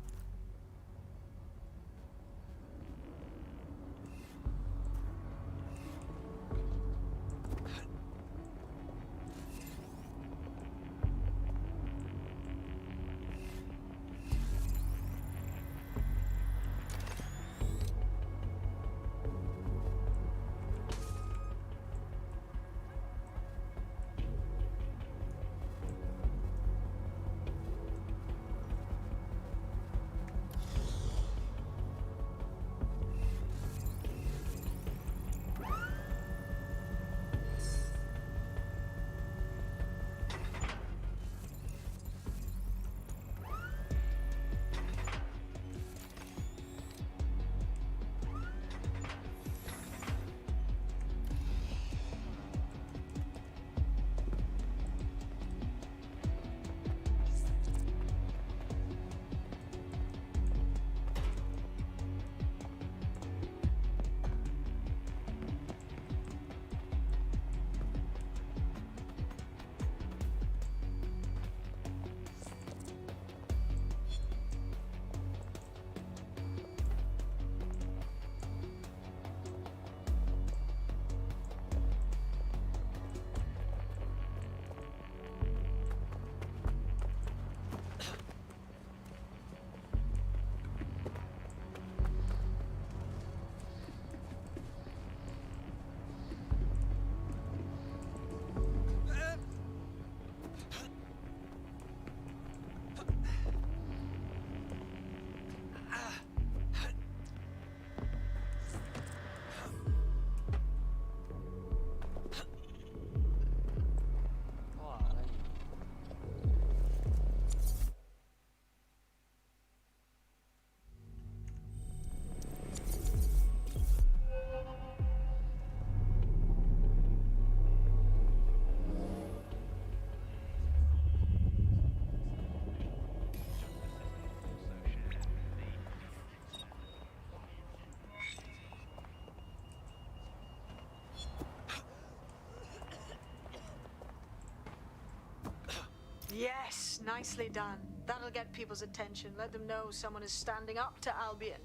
Yes, nicely done. That'll get people's attention. Let them know someone is standing up to Albion.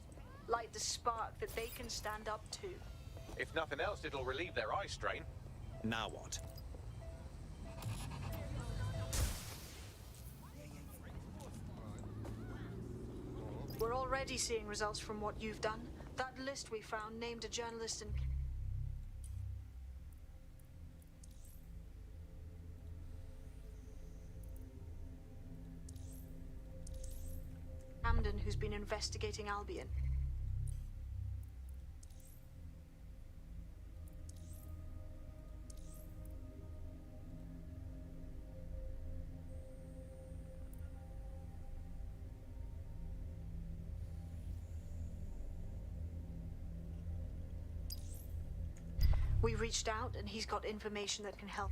Light the spark that they can stand up to. If nothing else, it'll relieve their eye strain. Now what? We're already seeing results from what you've done. That list we found named a journalist in Camden who's been investigating Albion. We reached out and he's got information that can help.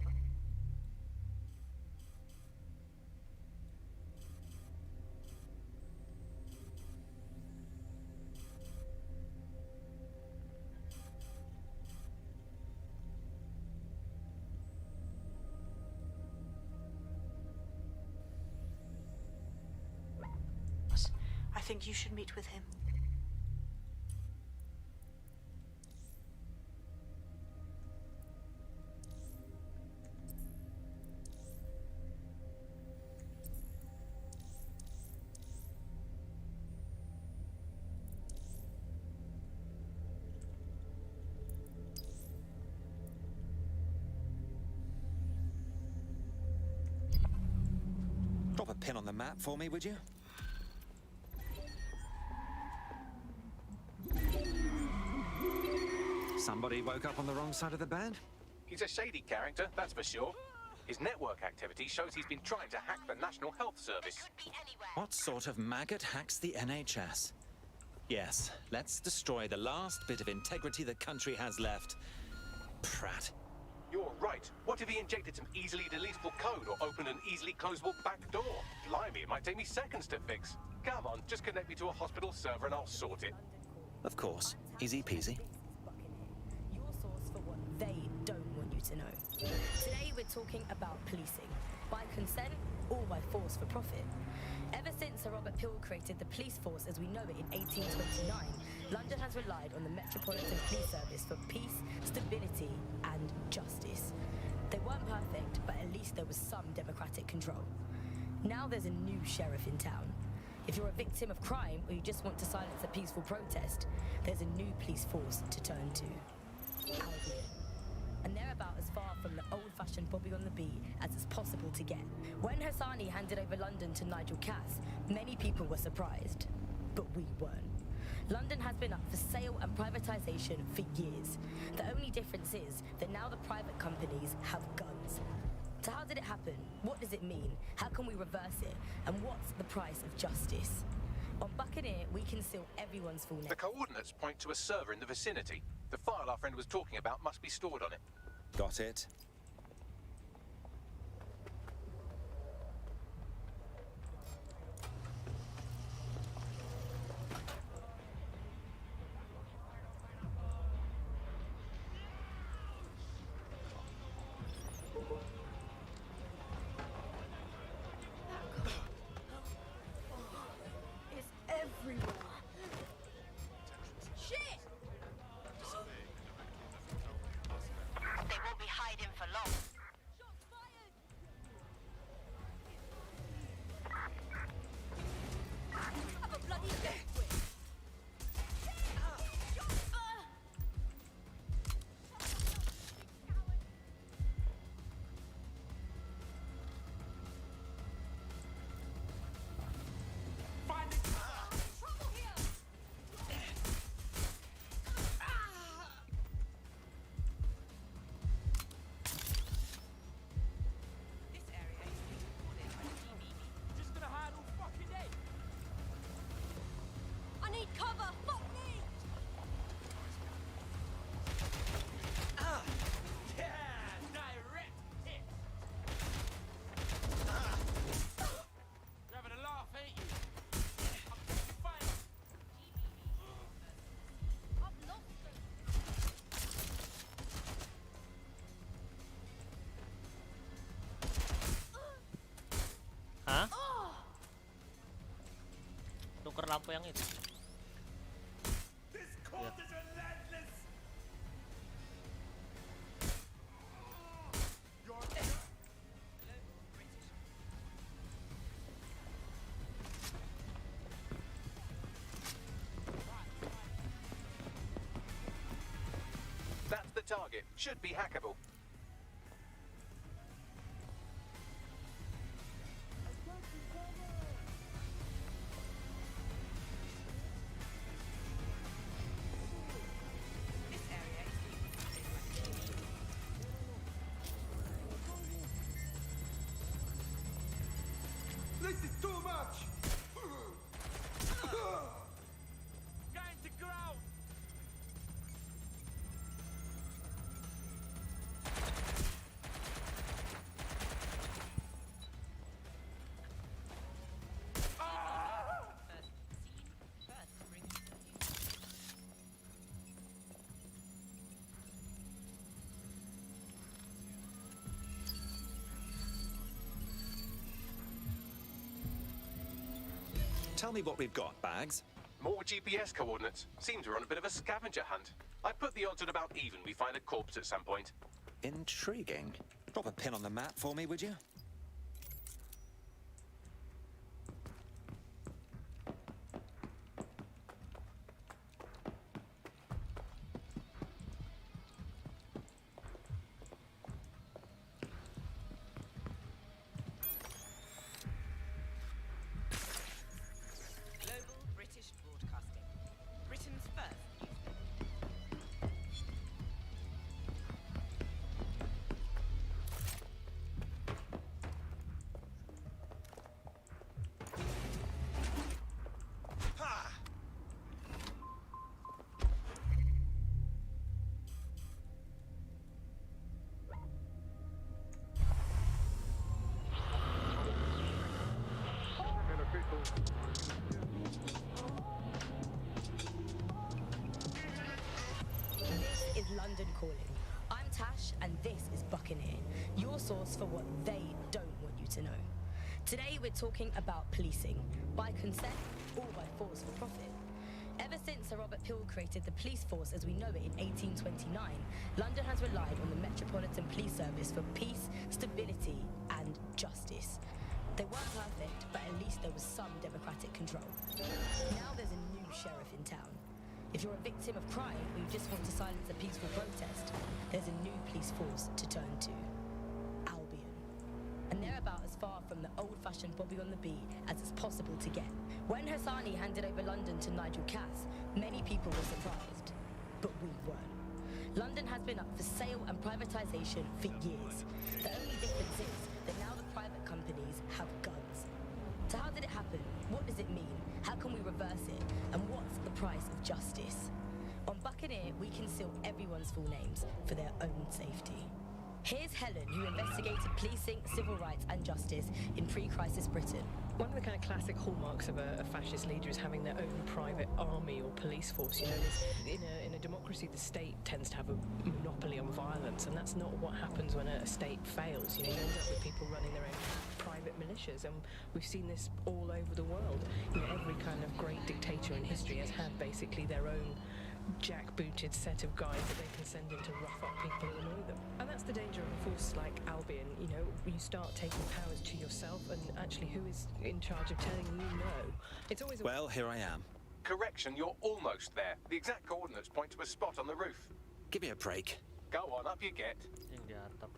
I think you should meet with him. Drop a pin on the map for me, would you? Somebody woke up on the wrong side of the bed? He's a shady character, that's for sure. His network activity shows he's been trying to hack the National Health Service. What sort of maggot hacks the NHS? Yes, let's destroy the last bit of integrity the country has left. Prat. You're right. What if he injected some easily deletable code or opened an easily closable back door? Blimey, it might take me seconds to fix. Come on, just connect me to a hospital server and I'll sort it. Of course. Easy peasy. Your source for what they don't want you to know. Today we're talking about policing. By consent or by force for profit. Ever since Sir Robert Peel created the police force as we know it in 1829, London has relied on the Metropolitan Police Service for peace, stability and justice. They weren't perfect, but at least there was some democratic control. Now there's a new sheriff in town. If you're a victim of crime or you just want to silence a peaceful protest, there's a new police force to turn to. Albion. And they're about as far from the old-fashioned Bobby on the beat as it's possible to get. When Hassani handed over London to Nigel Cass, many people were surprised, but we weren't. London has been up for sale and privatization for years. The only difference is that now the private companies have guns. So how did it happen? What does it mean? How can we reverse it? And what's the price of justice? On Buccaneer, we can seal everyone's full name. The coordinates point to a server in the vicinity. The file our friend was talking about must be stored on it. Got it. It's everywhere. Shit! They won't be hiding for long. Have a bloody death wish. I need cover! Fuck me! Having a laugh, ain't you? Hah? Tuker lampu yang itu. Ya. That's the target. Should be hackable. This is too much! Going to ground! Tell me what we've got, Bags. More GPS coordinates. Seems we're on a bit of a scavenger hunt. I put the odds at about even we find a corpse at some point. Intriguing. Drop a pin on the map for me, would you? Global British Broadcasting. Britain's first news. This is London Calling. I'm Tash, and this is Buccaneer, your source for what they don't want you to know. Today we're talking about policing, by consent or by force for profit. Ever since Sir Robert Peel created the police force as we know it in 1829, London has relied on the Metropolitan Police Service for peace, stability, and justice. They weren't perfect, but at least there was some democratic control. Now there's a new sheriff in town. If you're a victim of crime or you just want to silence a peaceful protest, there's a new police force to turn to. Albion. And they're about as far from the old-fashioned Bobby on the beat as it's possible to get. When Hassani handed over London to Nigel Cass, many people were surprised. But we weren't. London has been up for sale and privatisation for years. The only difference is that now the private companies have guns. So how did it happen? What does it mean? How can we reverse it? And what's the price of justice? On Buccaneer, we conceal everyone's full names for their own safety. Here's Helen, who investigated policing, civil rights and justice in pre-crisis Britain. One of the kind of classic hallmarks of a fascist leader is having their own private army or police force. You know, in a democracy, the state tends to have a monopoly on violence, and that's not what happens when a state fails. You know, you end up with people running their own private militias, and we've seen this all over the world. You know, every kind of great dictator in history has had basically their own jackbooted set of guys that they can send in to rough up people and annoy them. And that's the danger of a force like Albion. You know, you start taking powers to yourself, and actually who is in charge of telling you no? It's always Well, here I am. Correction, you're almost there. The exact coordinates point to a spot on the roof. Give me a break. Go on, up you get. Yang di atap.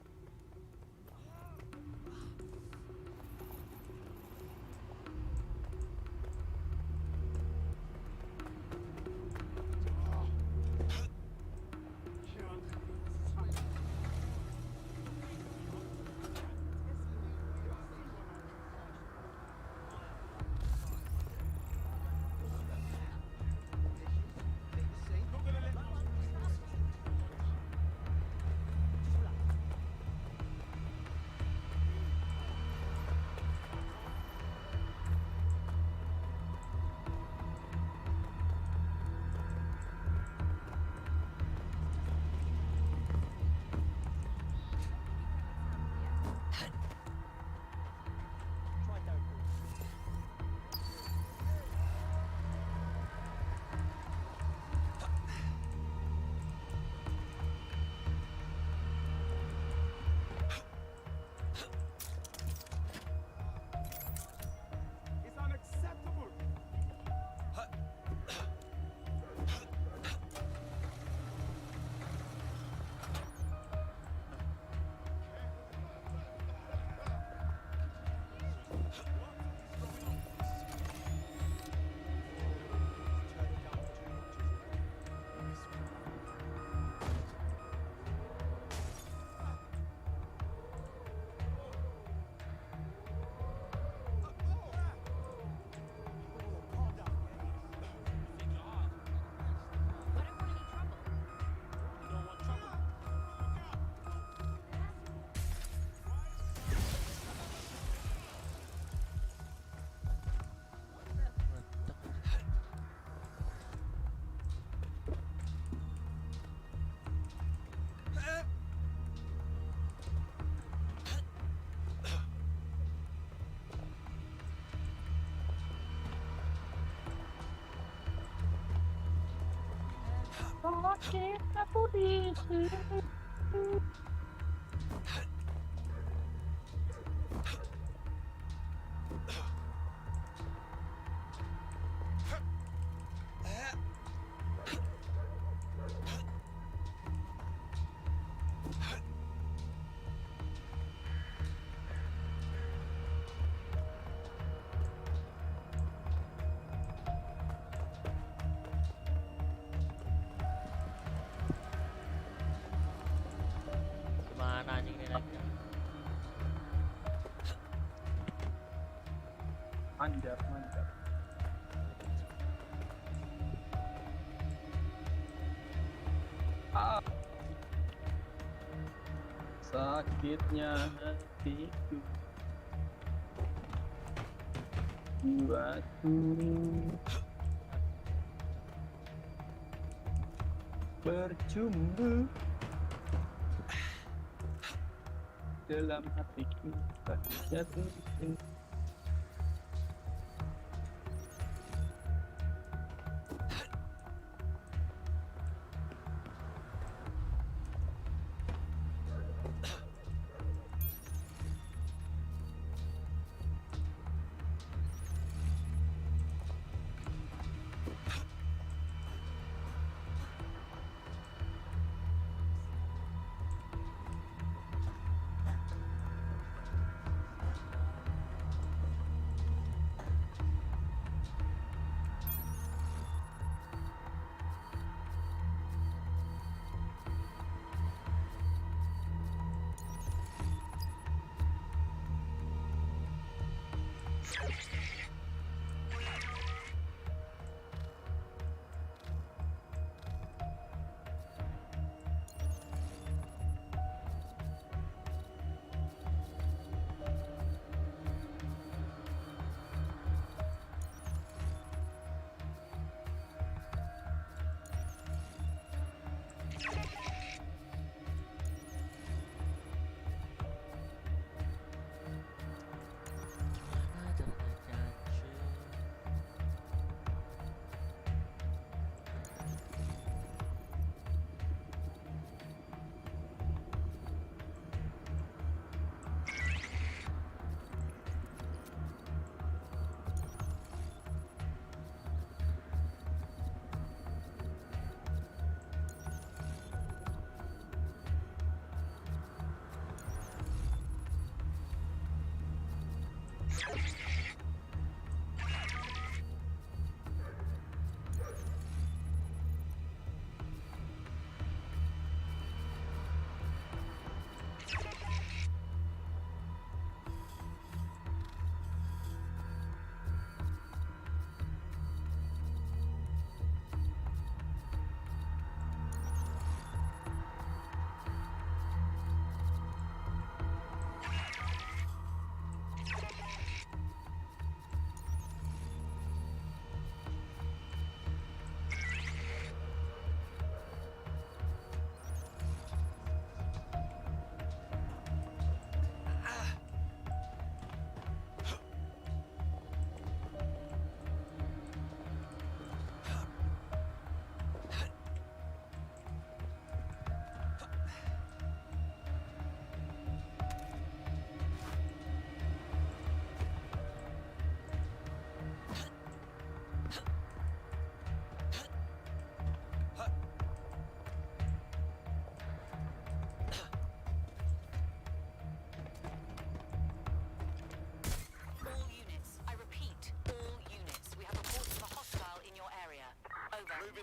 Sakit aku di sini. Gimana anjing ini naiknya? Manjat. Ah. Sakitnya hatiku buatku bercumbu dalam hatiku sakitnya terus.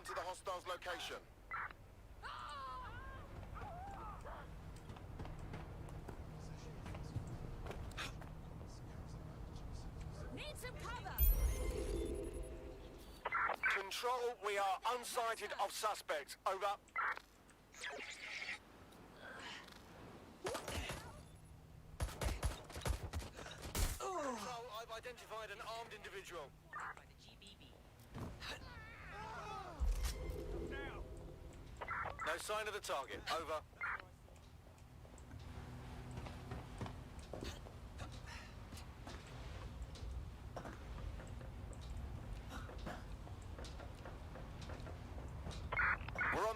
To the hostile's location. Need some cover. Control, we are unsighted of suspects. Over. Control, I've identified an armed individual. No sign of the target. Over. We're on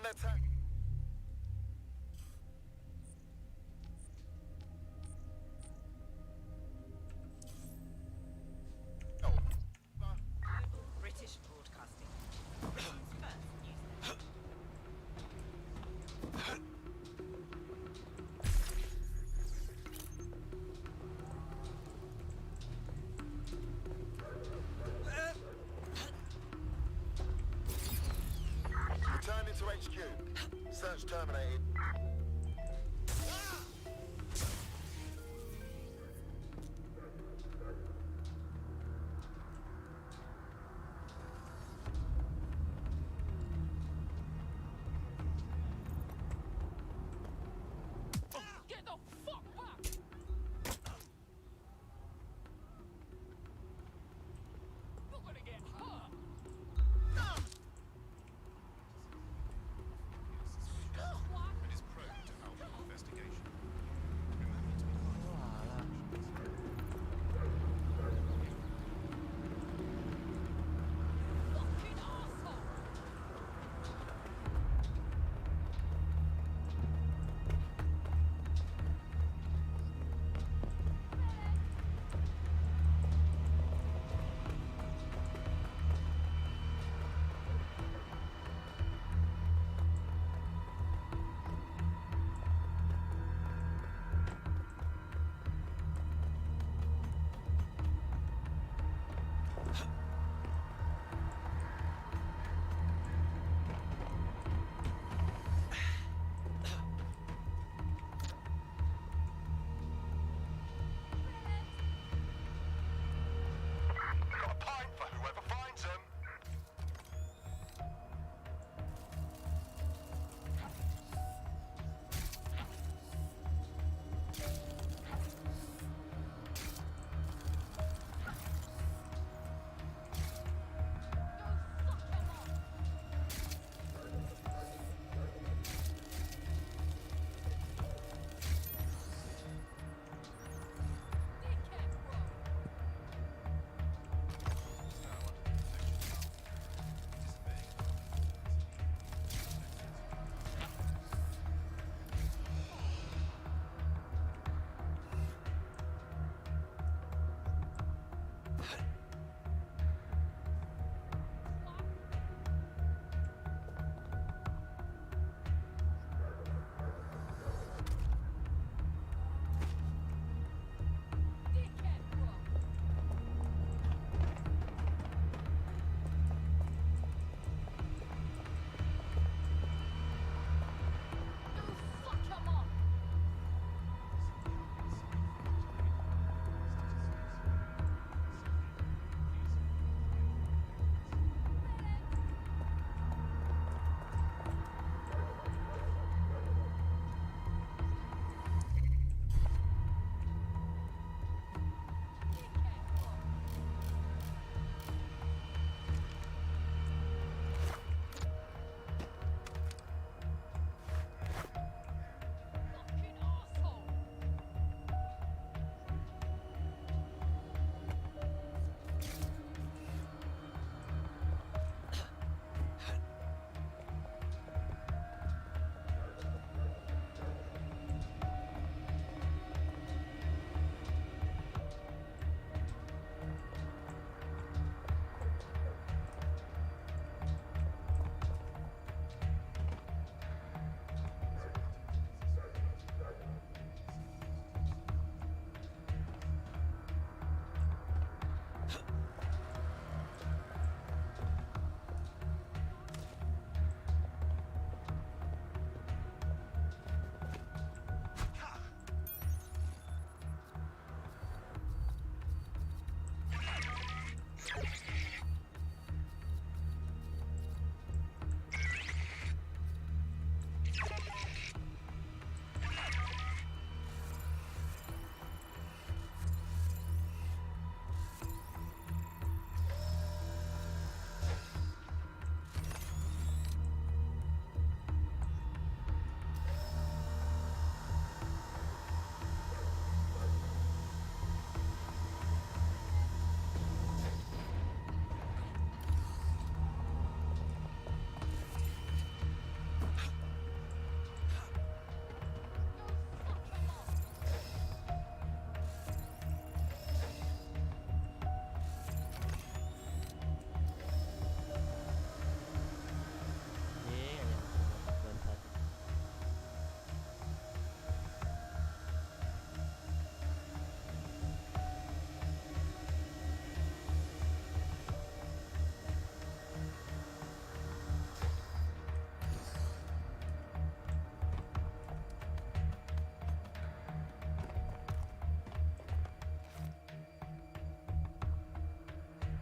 Search terminated. Get the fuck back! You're gonna get hurt. Stop!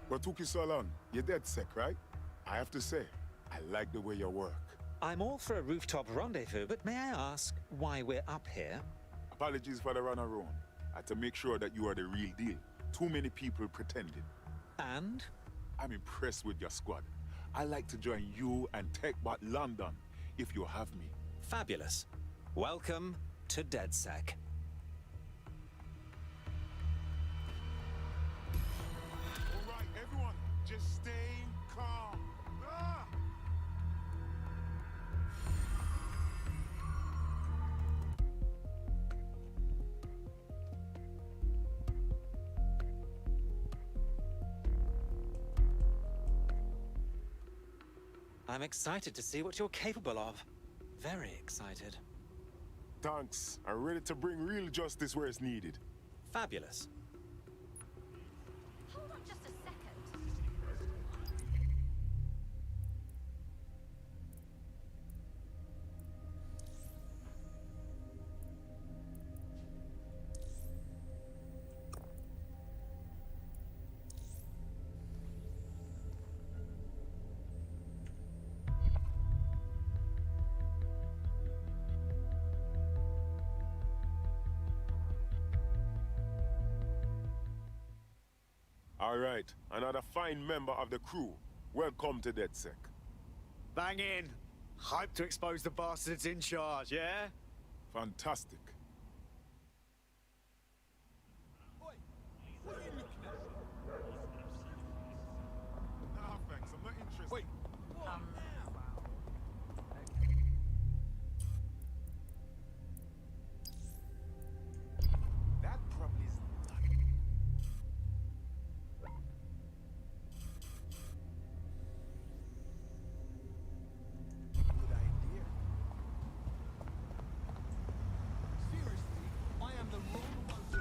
What took you so long? You're dead sick, right? I have to say, I like the way you work. I'm all for a rooftop rendezvous, but may I ask why we're up here? Apologies for the run around. I had to make sure that you are the real deal. Too many people pretending. And? I'm impressed with your squad. I like to join you and TechBot London, if you have me. Fabulous. Welcome to DedSec. All right, everyone, just stay calm. Ah! I'm excited to see what you're capable of. Very excited. Thanks. I'm ready to bring real justice where it's needed. Fabulous. Hold on just a second. All right, another fine member of the crew. Welcome to DedSec. Bang in. Hype to expose the bastards in charge, yeah? Fantastic. Nah, thanks. I'm not interested. Wait. That probably is not good idea. Seriously, I am the wrong one to...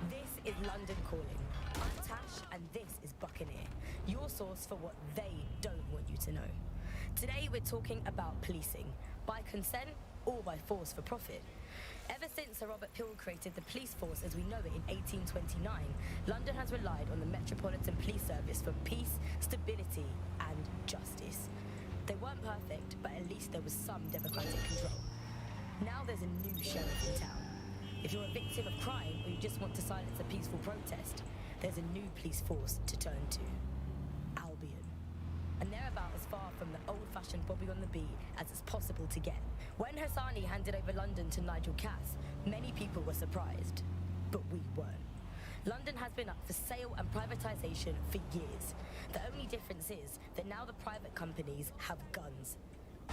This is London Calling. I'm Tash, and this is Buccaneer, your source for what they don't want you to know. Today we're talking about policing, by consent or by force for profit. Ever since Sir Robert Peel created the police force as we know it in 1829, London has relied on the Metropolitan Police Service for peace, stability and justice. They weren't perfect, but at least there was some democratic control. Now there's a new sheriff in town. If you're a victim of crime or you just want to silence a peaceful protest, there's a new police force to turn to. Albion. And they're about as far from the old-fashioned Bobby on the beat as it's possible to get. When Hassani handed over London to Nigel Cass, many people were surprised. But we weren't. London has been up for sale and privatisation for years. The only difference is that now the private companies have guns.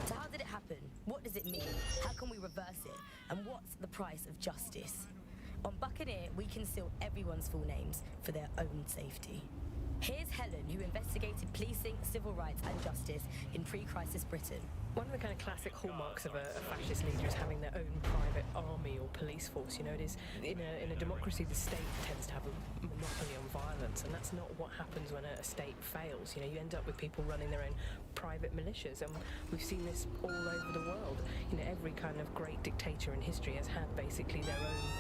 So how did it happen? What does it mean? How can we reverse it? And what's the price of justice? On Buccaneer, we conceal everyone's full names for their own safety. Here's Helen, who investigated policing, civil rights and justice in pre-crisis Britain. One of the kind of classic hallmarks of a fascist leader is having their own private army or police force. You know, it is in a democracy, the state tends to have a monopoly on violence, and that's not what happens when a state fails. You know, you end up with people running their own private militias, and we've seen this all over the world. You know, every kind of great dictator in history has had basically their own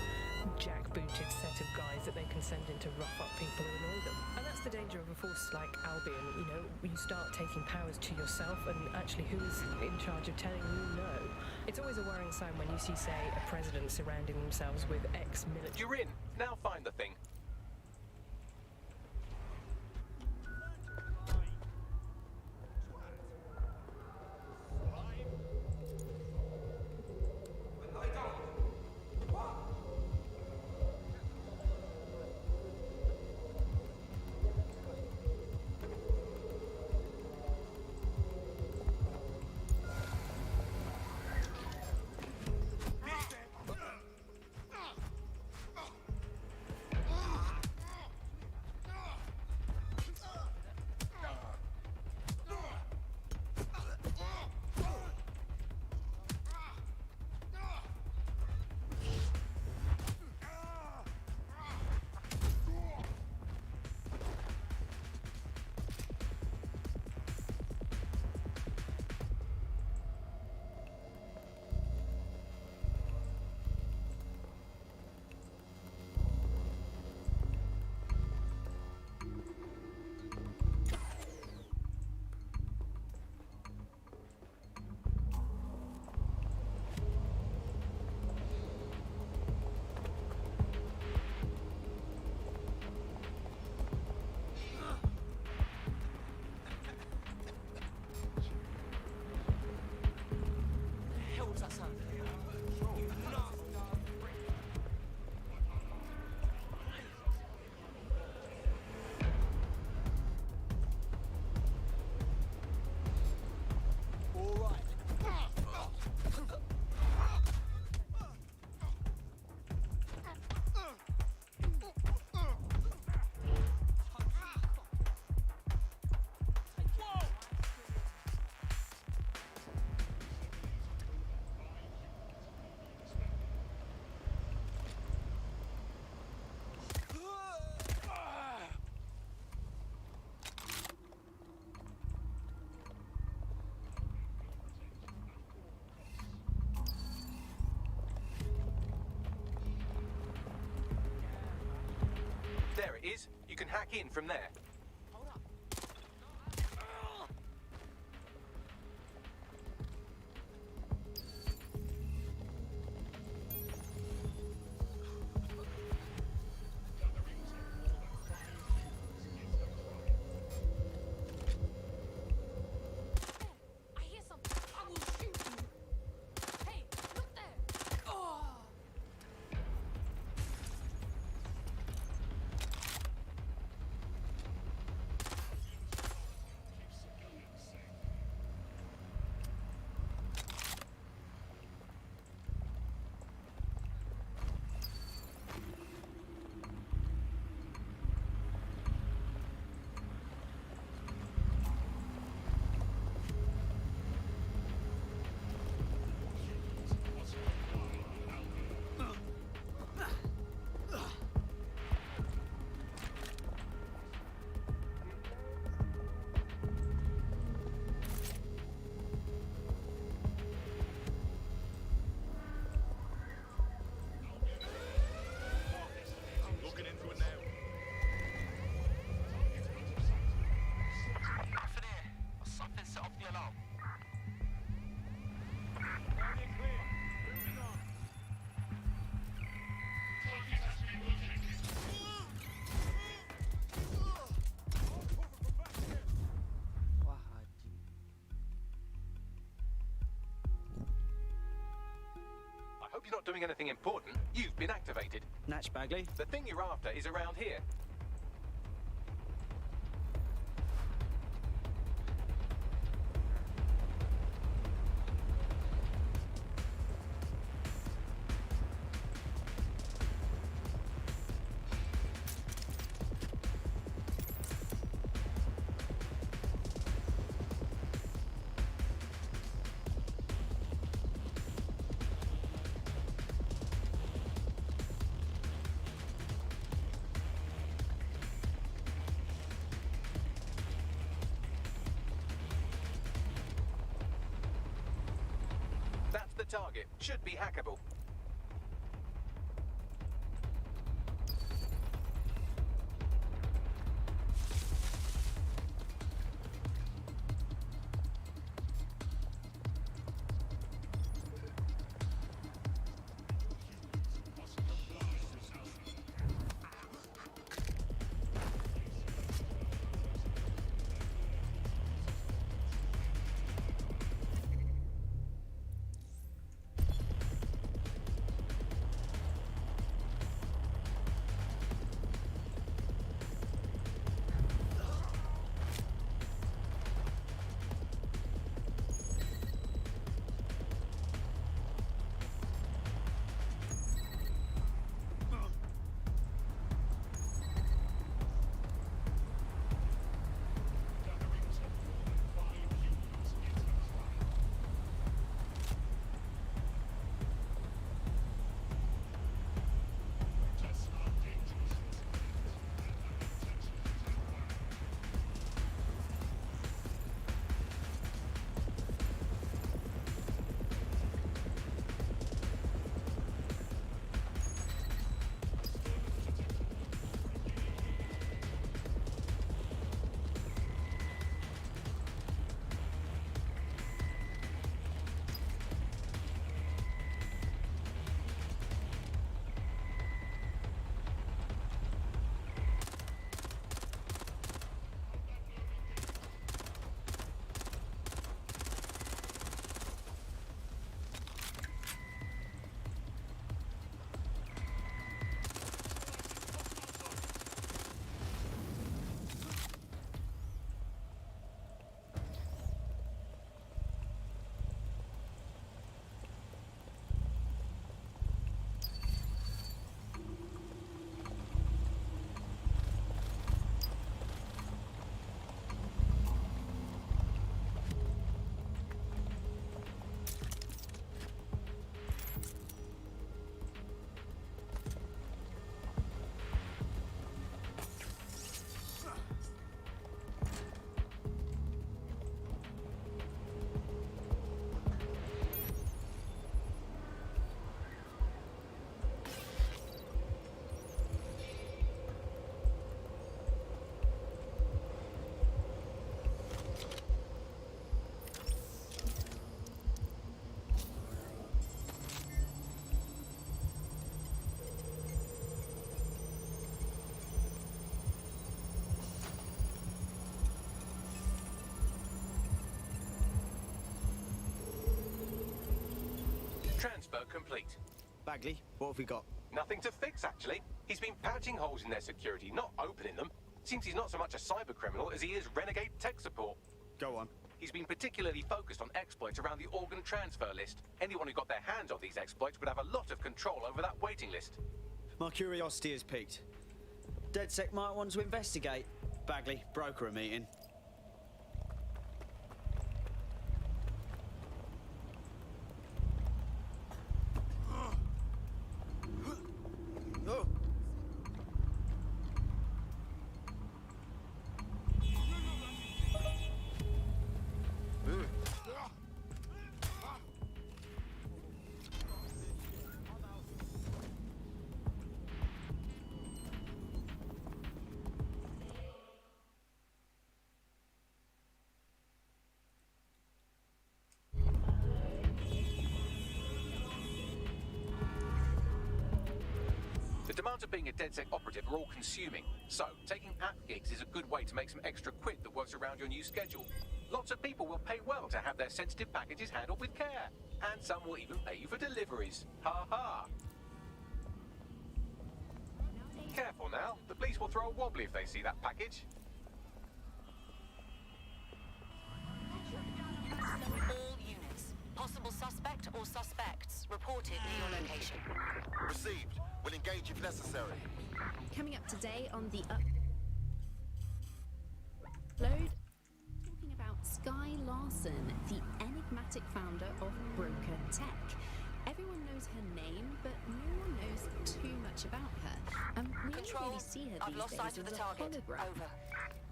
jackbooted set of guys that they can send in to rough up people who annoy them. And that's the danger of a force like Albion. You know, you start taking powers to yourself, and actually who is in charge of telling you no? It's always a worrying sign when you see, say, a president surrounding themselves with ex-military... You're in. Now find the thing. hack in from there. I hear something. I will shoot you. Hey, look there. Oh. Looking into it now. Nothing here. Something set off the alarm. Wah anjing. I hope you're not doing anything important. You've been activated. Natch Bagley. The thing you're after is around here. That's the target. Should be hackable. Transfer complete. Bagley, what have we got? Nothing to fix, actually. He's been patching holes in their security, not opening them. Seems he's not so much a cyber criminal as he is renegade tech support. Go on. He's been particularly focused on exploits around the organ transfer list. Anyone who got their hands on these exploits would have a lot of control over that waiting list. My curiosity has piqued. DedSec might want to investigate. Bagley, broker a meeting. The demands of being a DedSec operative are all consuming, so taking app gigs is a good way to make some extra quid that works around your new schedule. Lots of people will pay well to have their sensitive packages handled with care, and some will even pay you for deliveries. Ha ha! Careful now, the police will throw a wobbly if they see that package. All units. Possible suspect or suspects reported near your location. Received. We'll engage if necessary. Coming up today on the upload, talking about Sky Larson, the enigmatic founder of Broker Tech. Everyone knows her name, but no one knows too much about her. We don't really see her I've these lost days sight as of the a target. hologram. Over.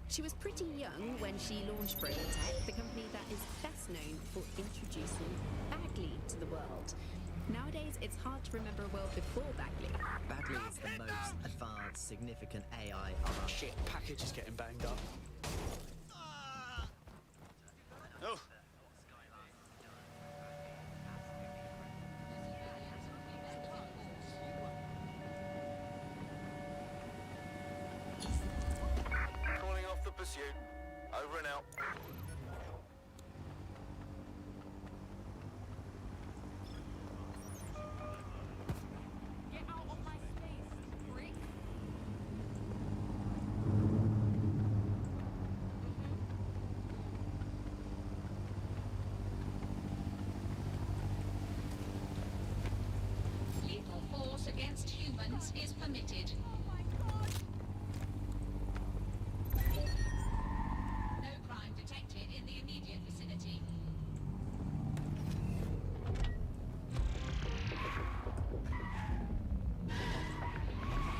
She was pretty young when she launched Broker Tech, the company that is best known for introducing Bagley to the world. Nowadays, it's hard to remember a world before Bagley. Bagley is the most advanced, significant AI of our... Shit, package is getting banged up. Oh. Calling off the pursuit. Over and out. Get out of my space, freak. Lethal force against humans is permitted. No crime detected in the immediate vicinity.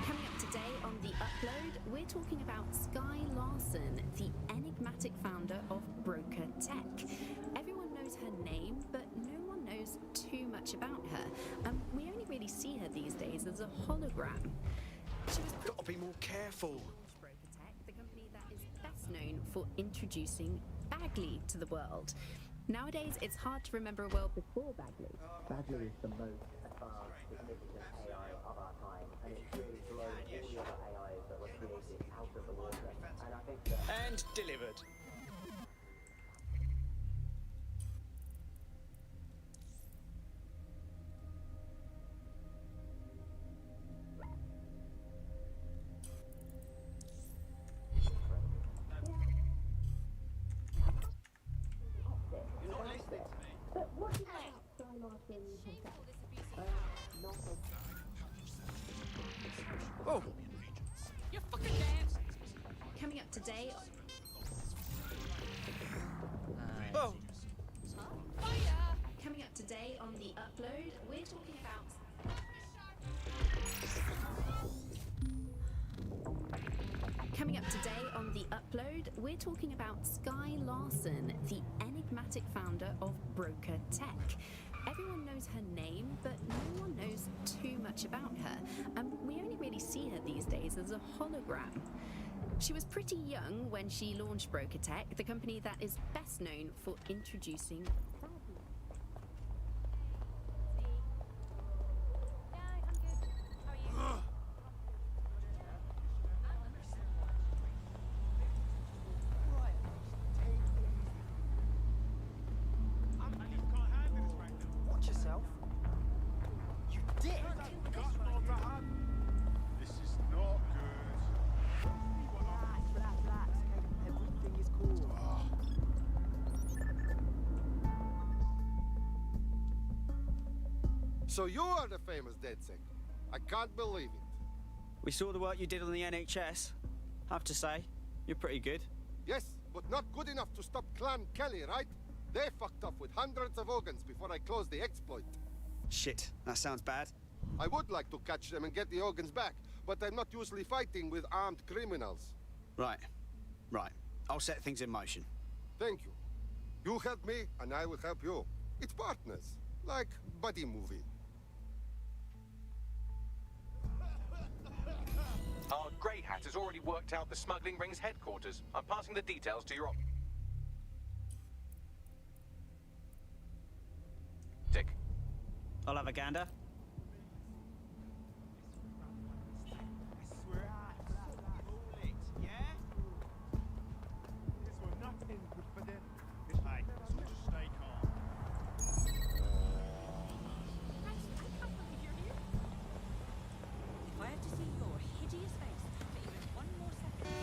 Coming up today on the upload, we're talking about Sky Larson, the enigmatic founder of Broker Tech. Everyone knows her name, but no one knows too much about her. We only really see her these days as a hologram. She was Gotta be more careful. Broker Tech, the company that is best known for introducing Bagley to the world. Nowadays, it's hard to remember a world before Bagley. Bagley is the most advanced, significant AI of our time, and it's really blown all the other AIs that were created out of the water. And I think that... And delivered. But what do you think about Sky Larson herself? Not a... Oh. You're fucking dead. Coming up today. Oh. Fire. Coming up today on the upload, we're talking about. Coming up today on the upload, we're talking about Sky Larson, the enigmatic founder of Broker Tech. Everyone knows her name, but no one knows too much about her. We only really see her these days as a hologram. She was pretty young when she launched Broker Tech, the company that is best known for introducing. Watch yourself. So you are the famous DedSec. I can't believe it. We saw the work you did on the NHS. Have to say, you're pretty good. Yes, but not good enough to stop Clan Kelly, right? They fucked up with hundreds of organs before I closed the exploit. Shit, that sounds bad. I would like to catch them and get the organs back, but I'm not usually fighting with armed criminals. Right. I'll set things in motion. Thank you. You help me, and I will help you. It's partners, like buddy movie. Our Grey Hat has already worked out the smuggling ring's headquarters. I'm passing the details to your Dick. I'll have a gander. If I have to see your hideous face for even one more second.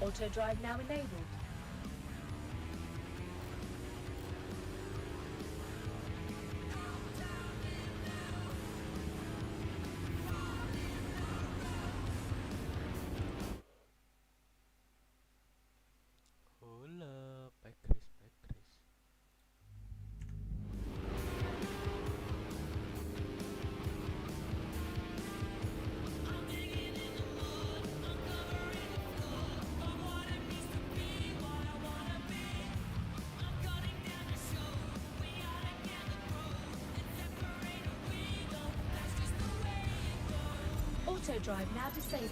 Auto drive now enabled. Hold up, back Chris. Auto drive now disabled.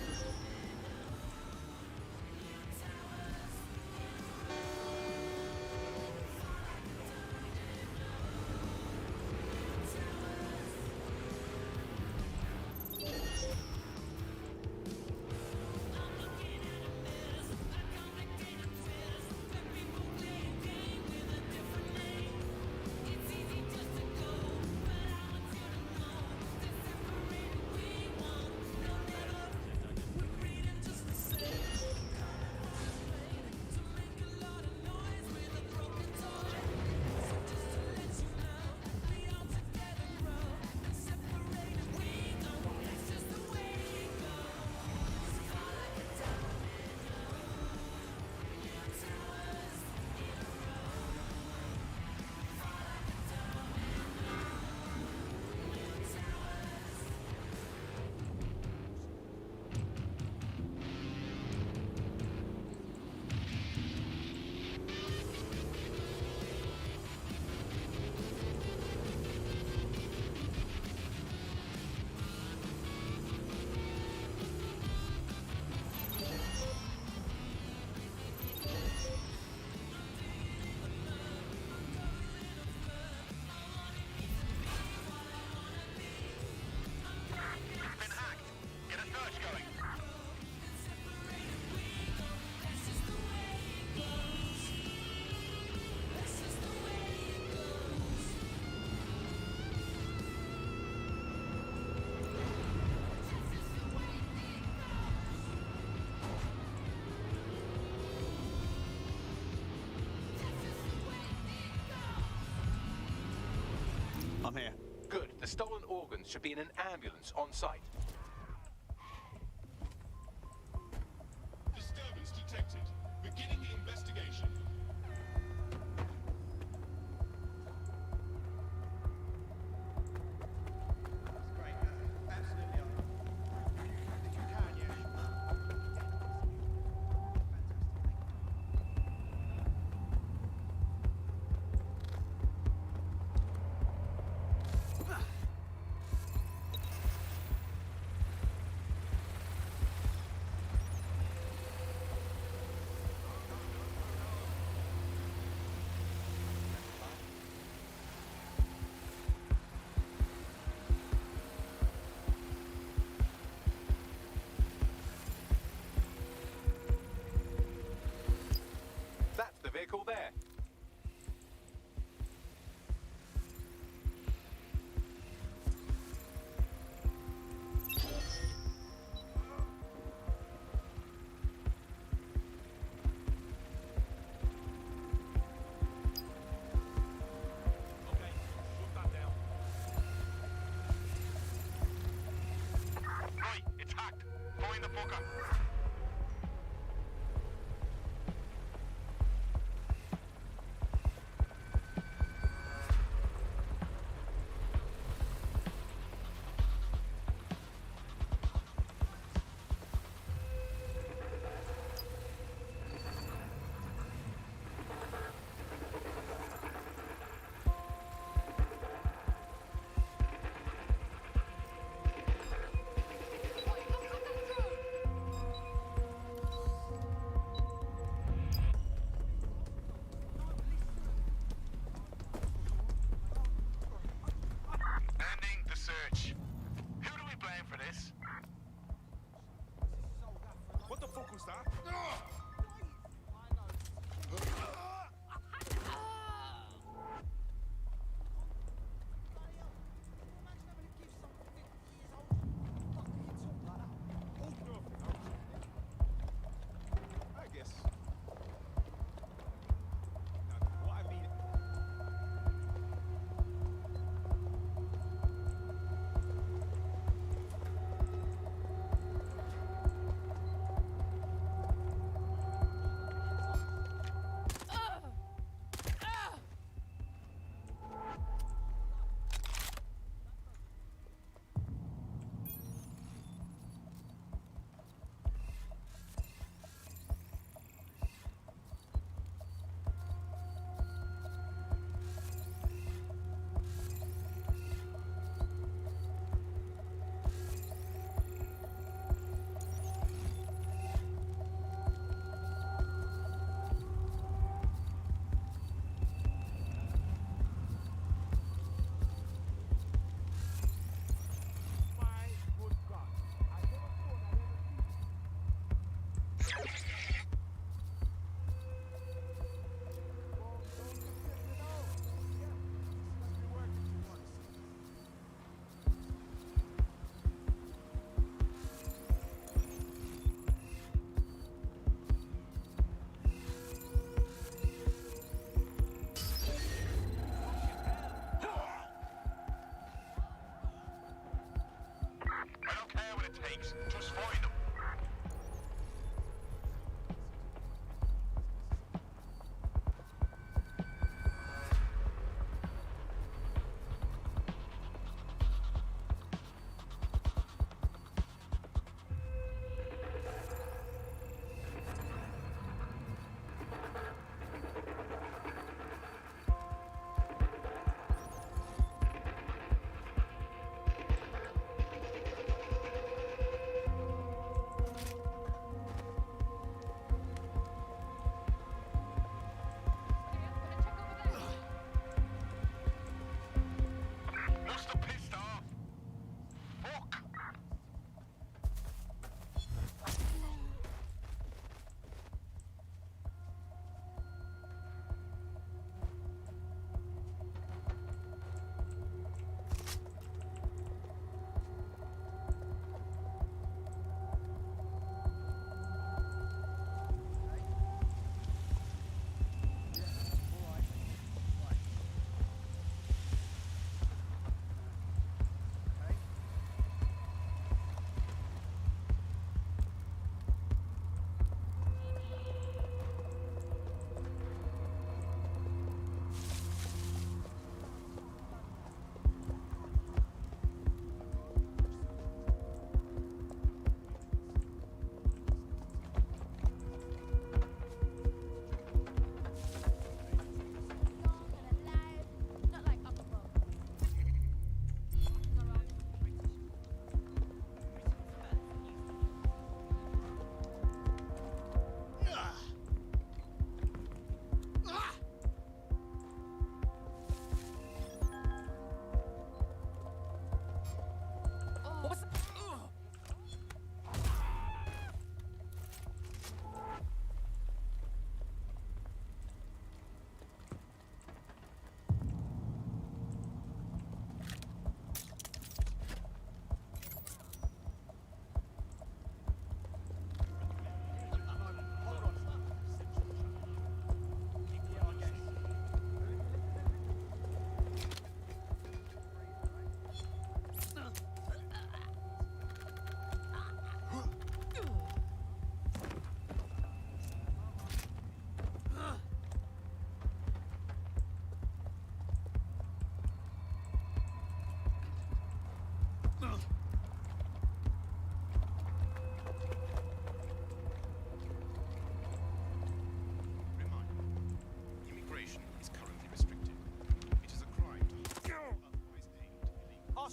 I'm here. Good. The stolen organs should be in an ambulance on site. Disturbance detected. Beginning investigation.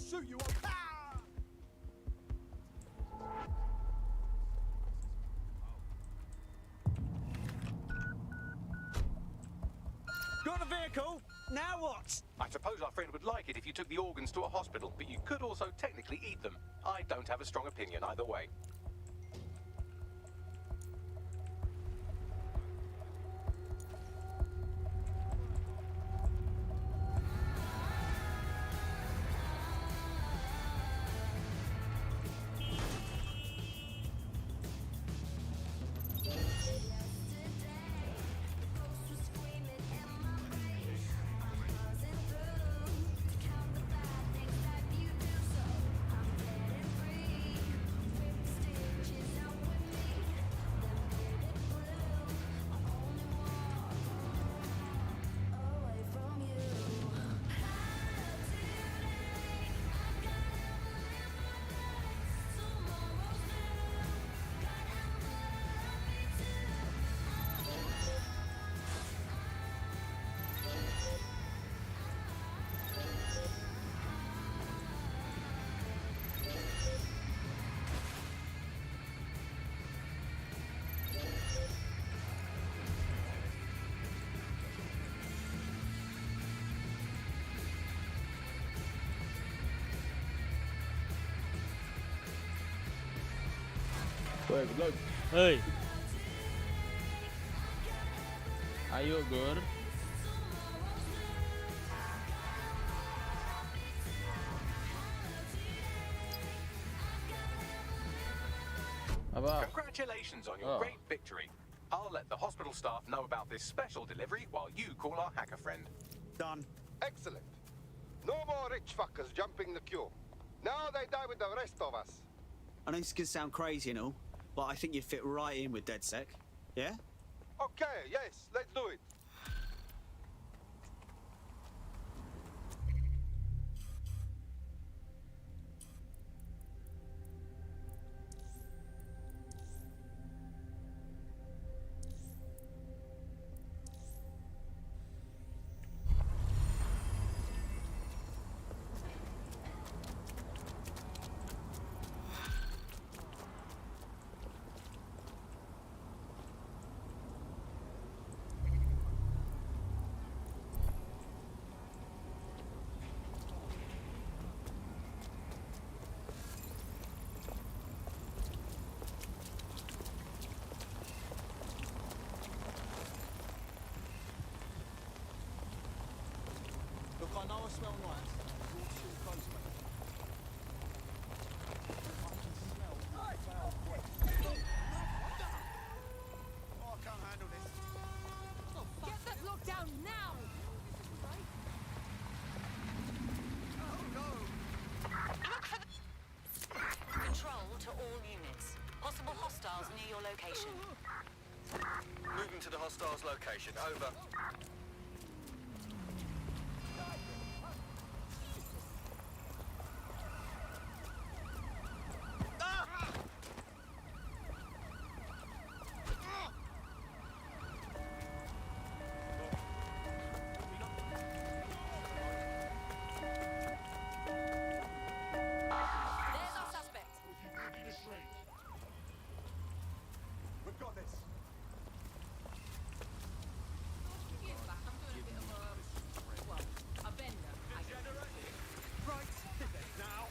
shoot you. Got a vehicle? Now what? I suppose our friend would like it if you took the organs to a hospital, but you could also technically eat them. I don't have a strong opinion either way. Woi, belum. Hei. Ayo, Gur. Apa? Congratulations on your great victory. I'll let the hospital staff know about this special delivery while you call our hacker friend. Done. Excellent. No more rich fuckers jumping the queue. Now they die with the rest of us. I know this can sound crazy and all, but I think you'd fit right in with DedSec. Yeah? Okay, yes, let's do it. Look, I know I smell nice. You're too close, mate. I can smell foul breath. Oh, I can't handle this. Get that lockdown now! Oh, no. Control to all units. Possible hostiles near your location. Moving to the hostiles location. Over. There's our suspect. We've got this. A bender, I guess. Right. Now.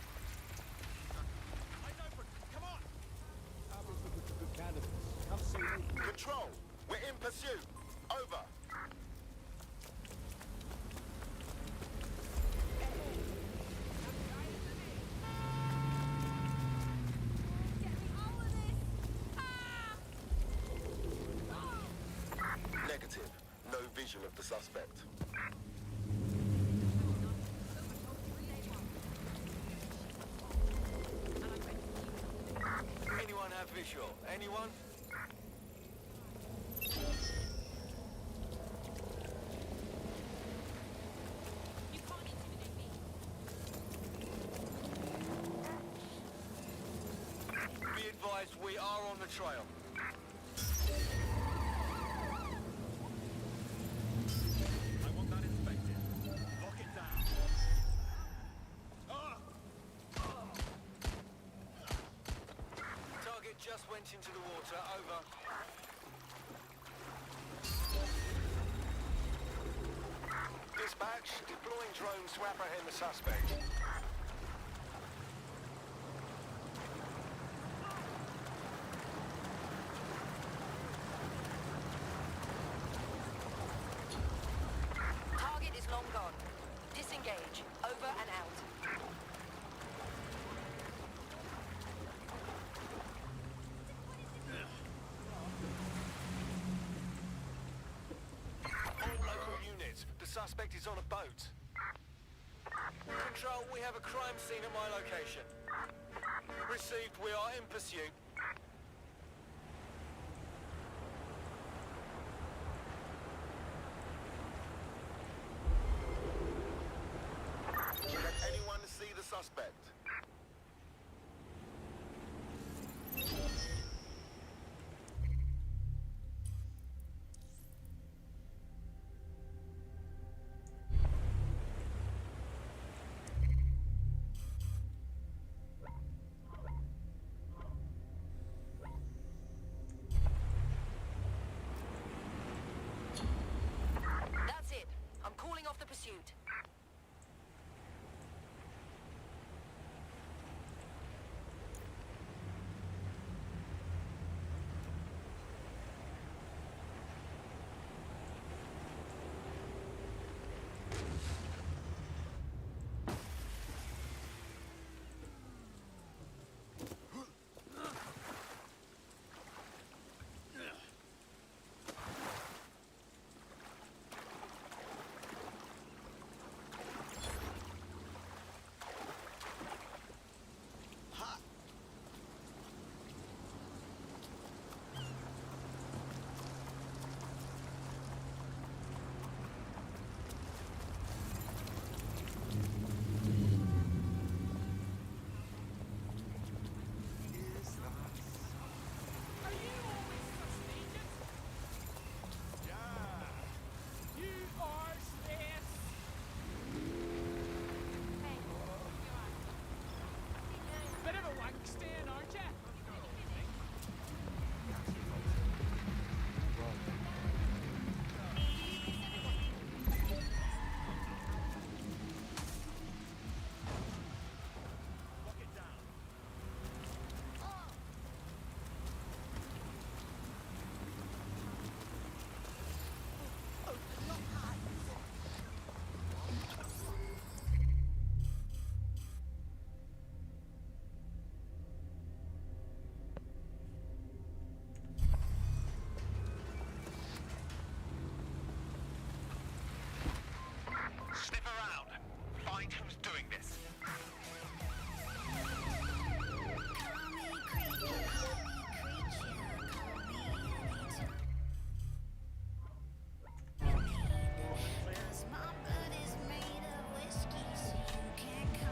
Come on. Albions looking for good candidates. Come see me. Control. We're in pursuit. Over. Negative. No vision of the suspect. Anyone have visual? Anyone? You can't intimidate me. Be advised, we are on the trail. I want that inspected. Lock it down. Launch into the water, over. Dispatch, deploying drones to apprehend the suspect. Target is long gone. Disengage. Over and out. All local units, the suspect is on a boat. Control, we have a crime scene at my location. Received, we are in pursuit. Can anyone see the suspect? That's it. I'm calling off the pursuit. Bit of a wank stain, aren't you? Sniff around. Find who's doing this. Tunggu.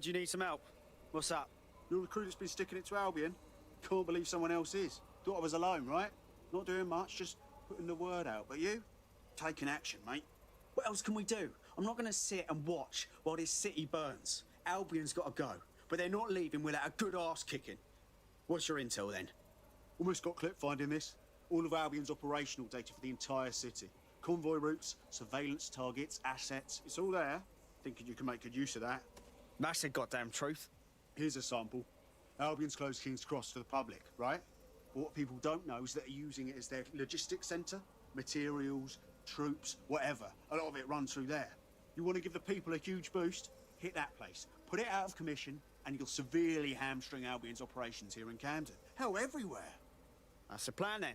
Do you need some help? What's up? You're the crew that's been sticking it to Albion? Can't believe someone else is. Thought I was alone, right? Not doing much, just putting the word out. But you? Taking action, mate. What else can we do? I'm not going to sit and watch while this city burns. Albion's got to go, but they're not leaving without a good arse kicking. What's your intel then? Almost got clip finding this. All of Albion's operational data for the entire city. Convoy routes, surveillance targets, assets. It's all there. Thinking you can make good use of that. That's the goddamn truth. Here's a sample. Albion's closed King's Cross to the public, right? But what people don't know is that they're using it as their logistics centre. Materials, troops, whatever. A lot of it runs through there. You want to give the people a huge boost? Hit that place. Put it out of commission, and you'll severely hamstring Albion's operations here in Camden. Hell, everywhere. That's the plan then.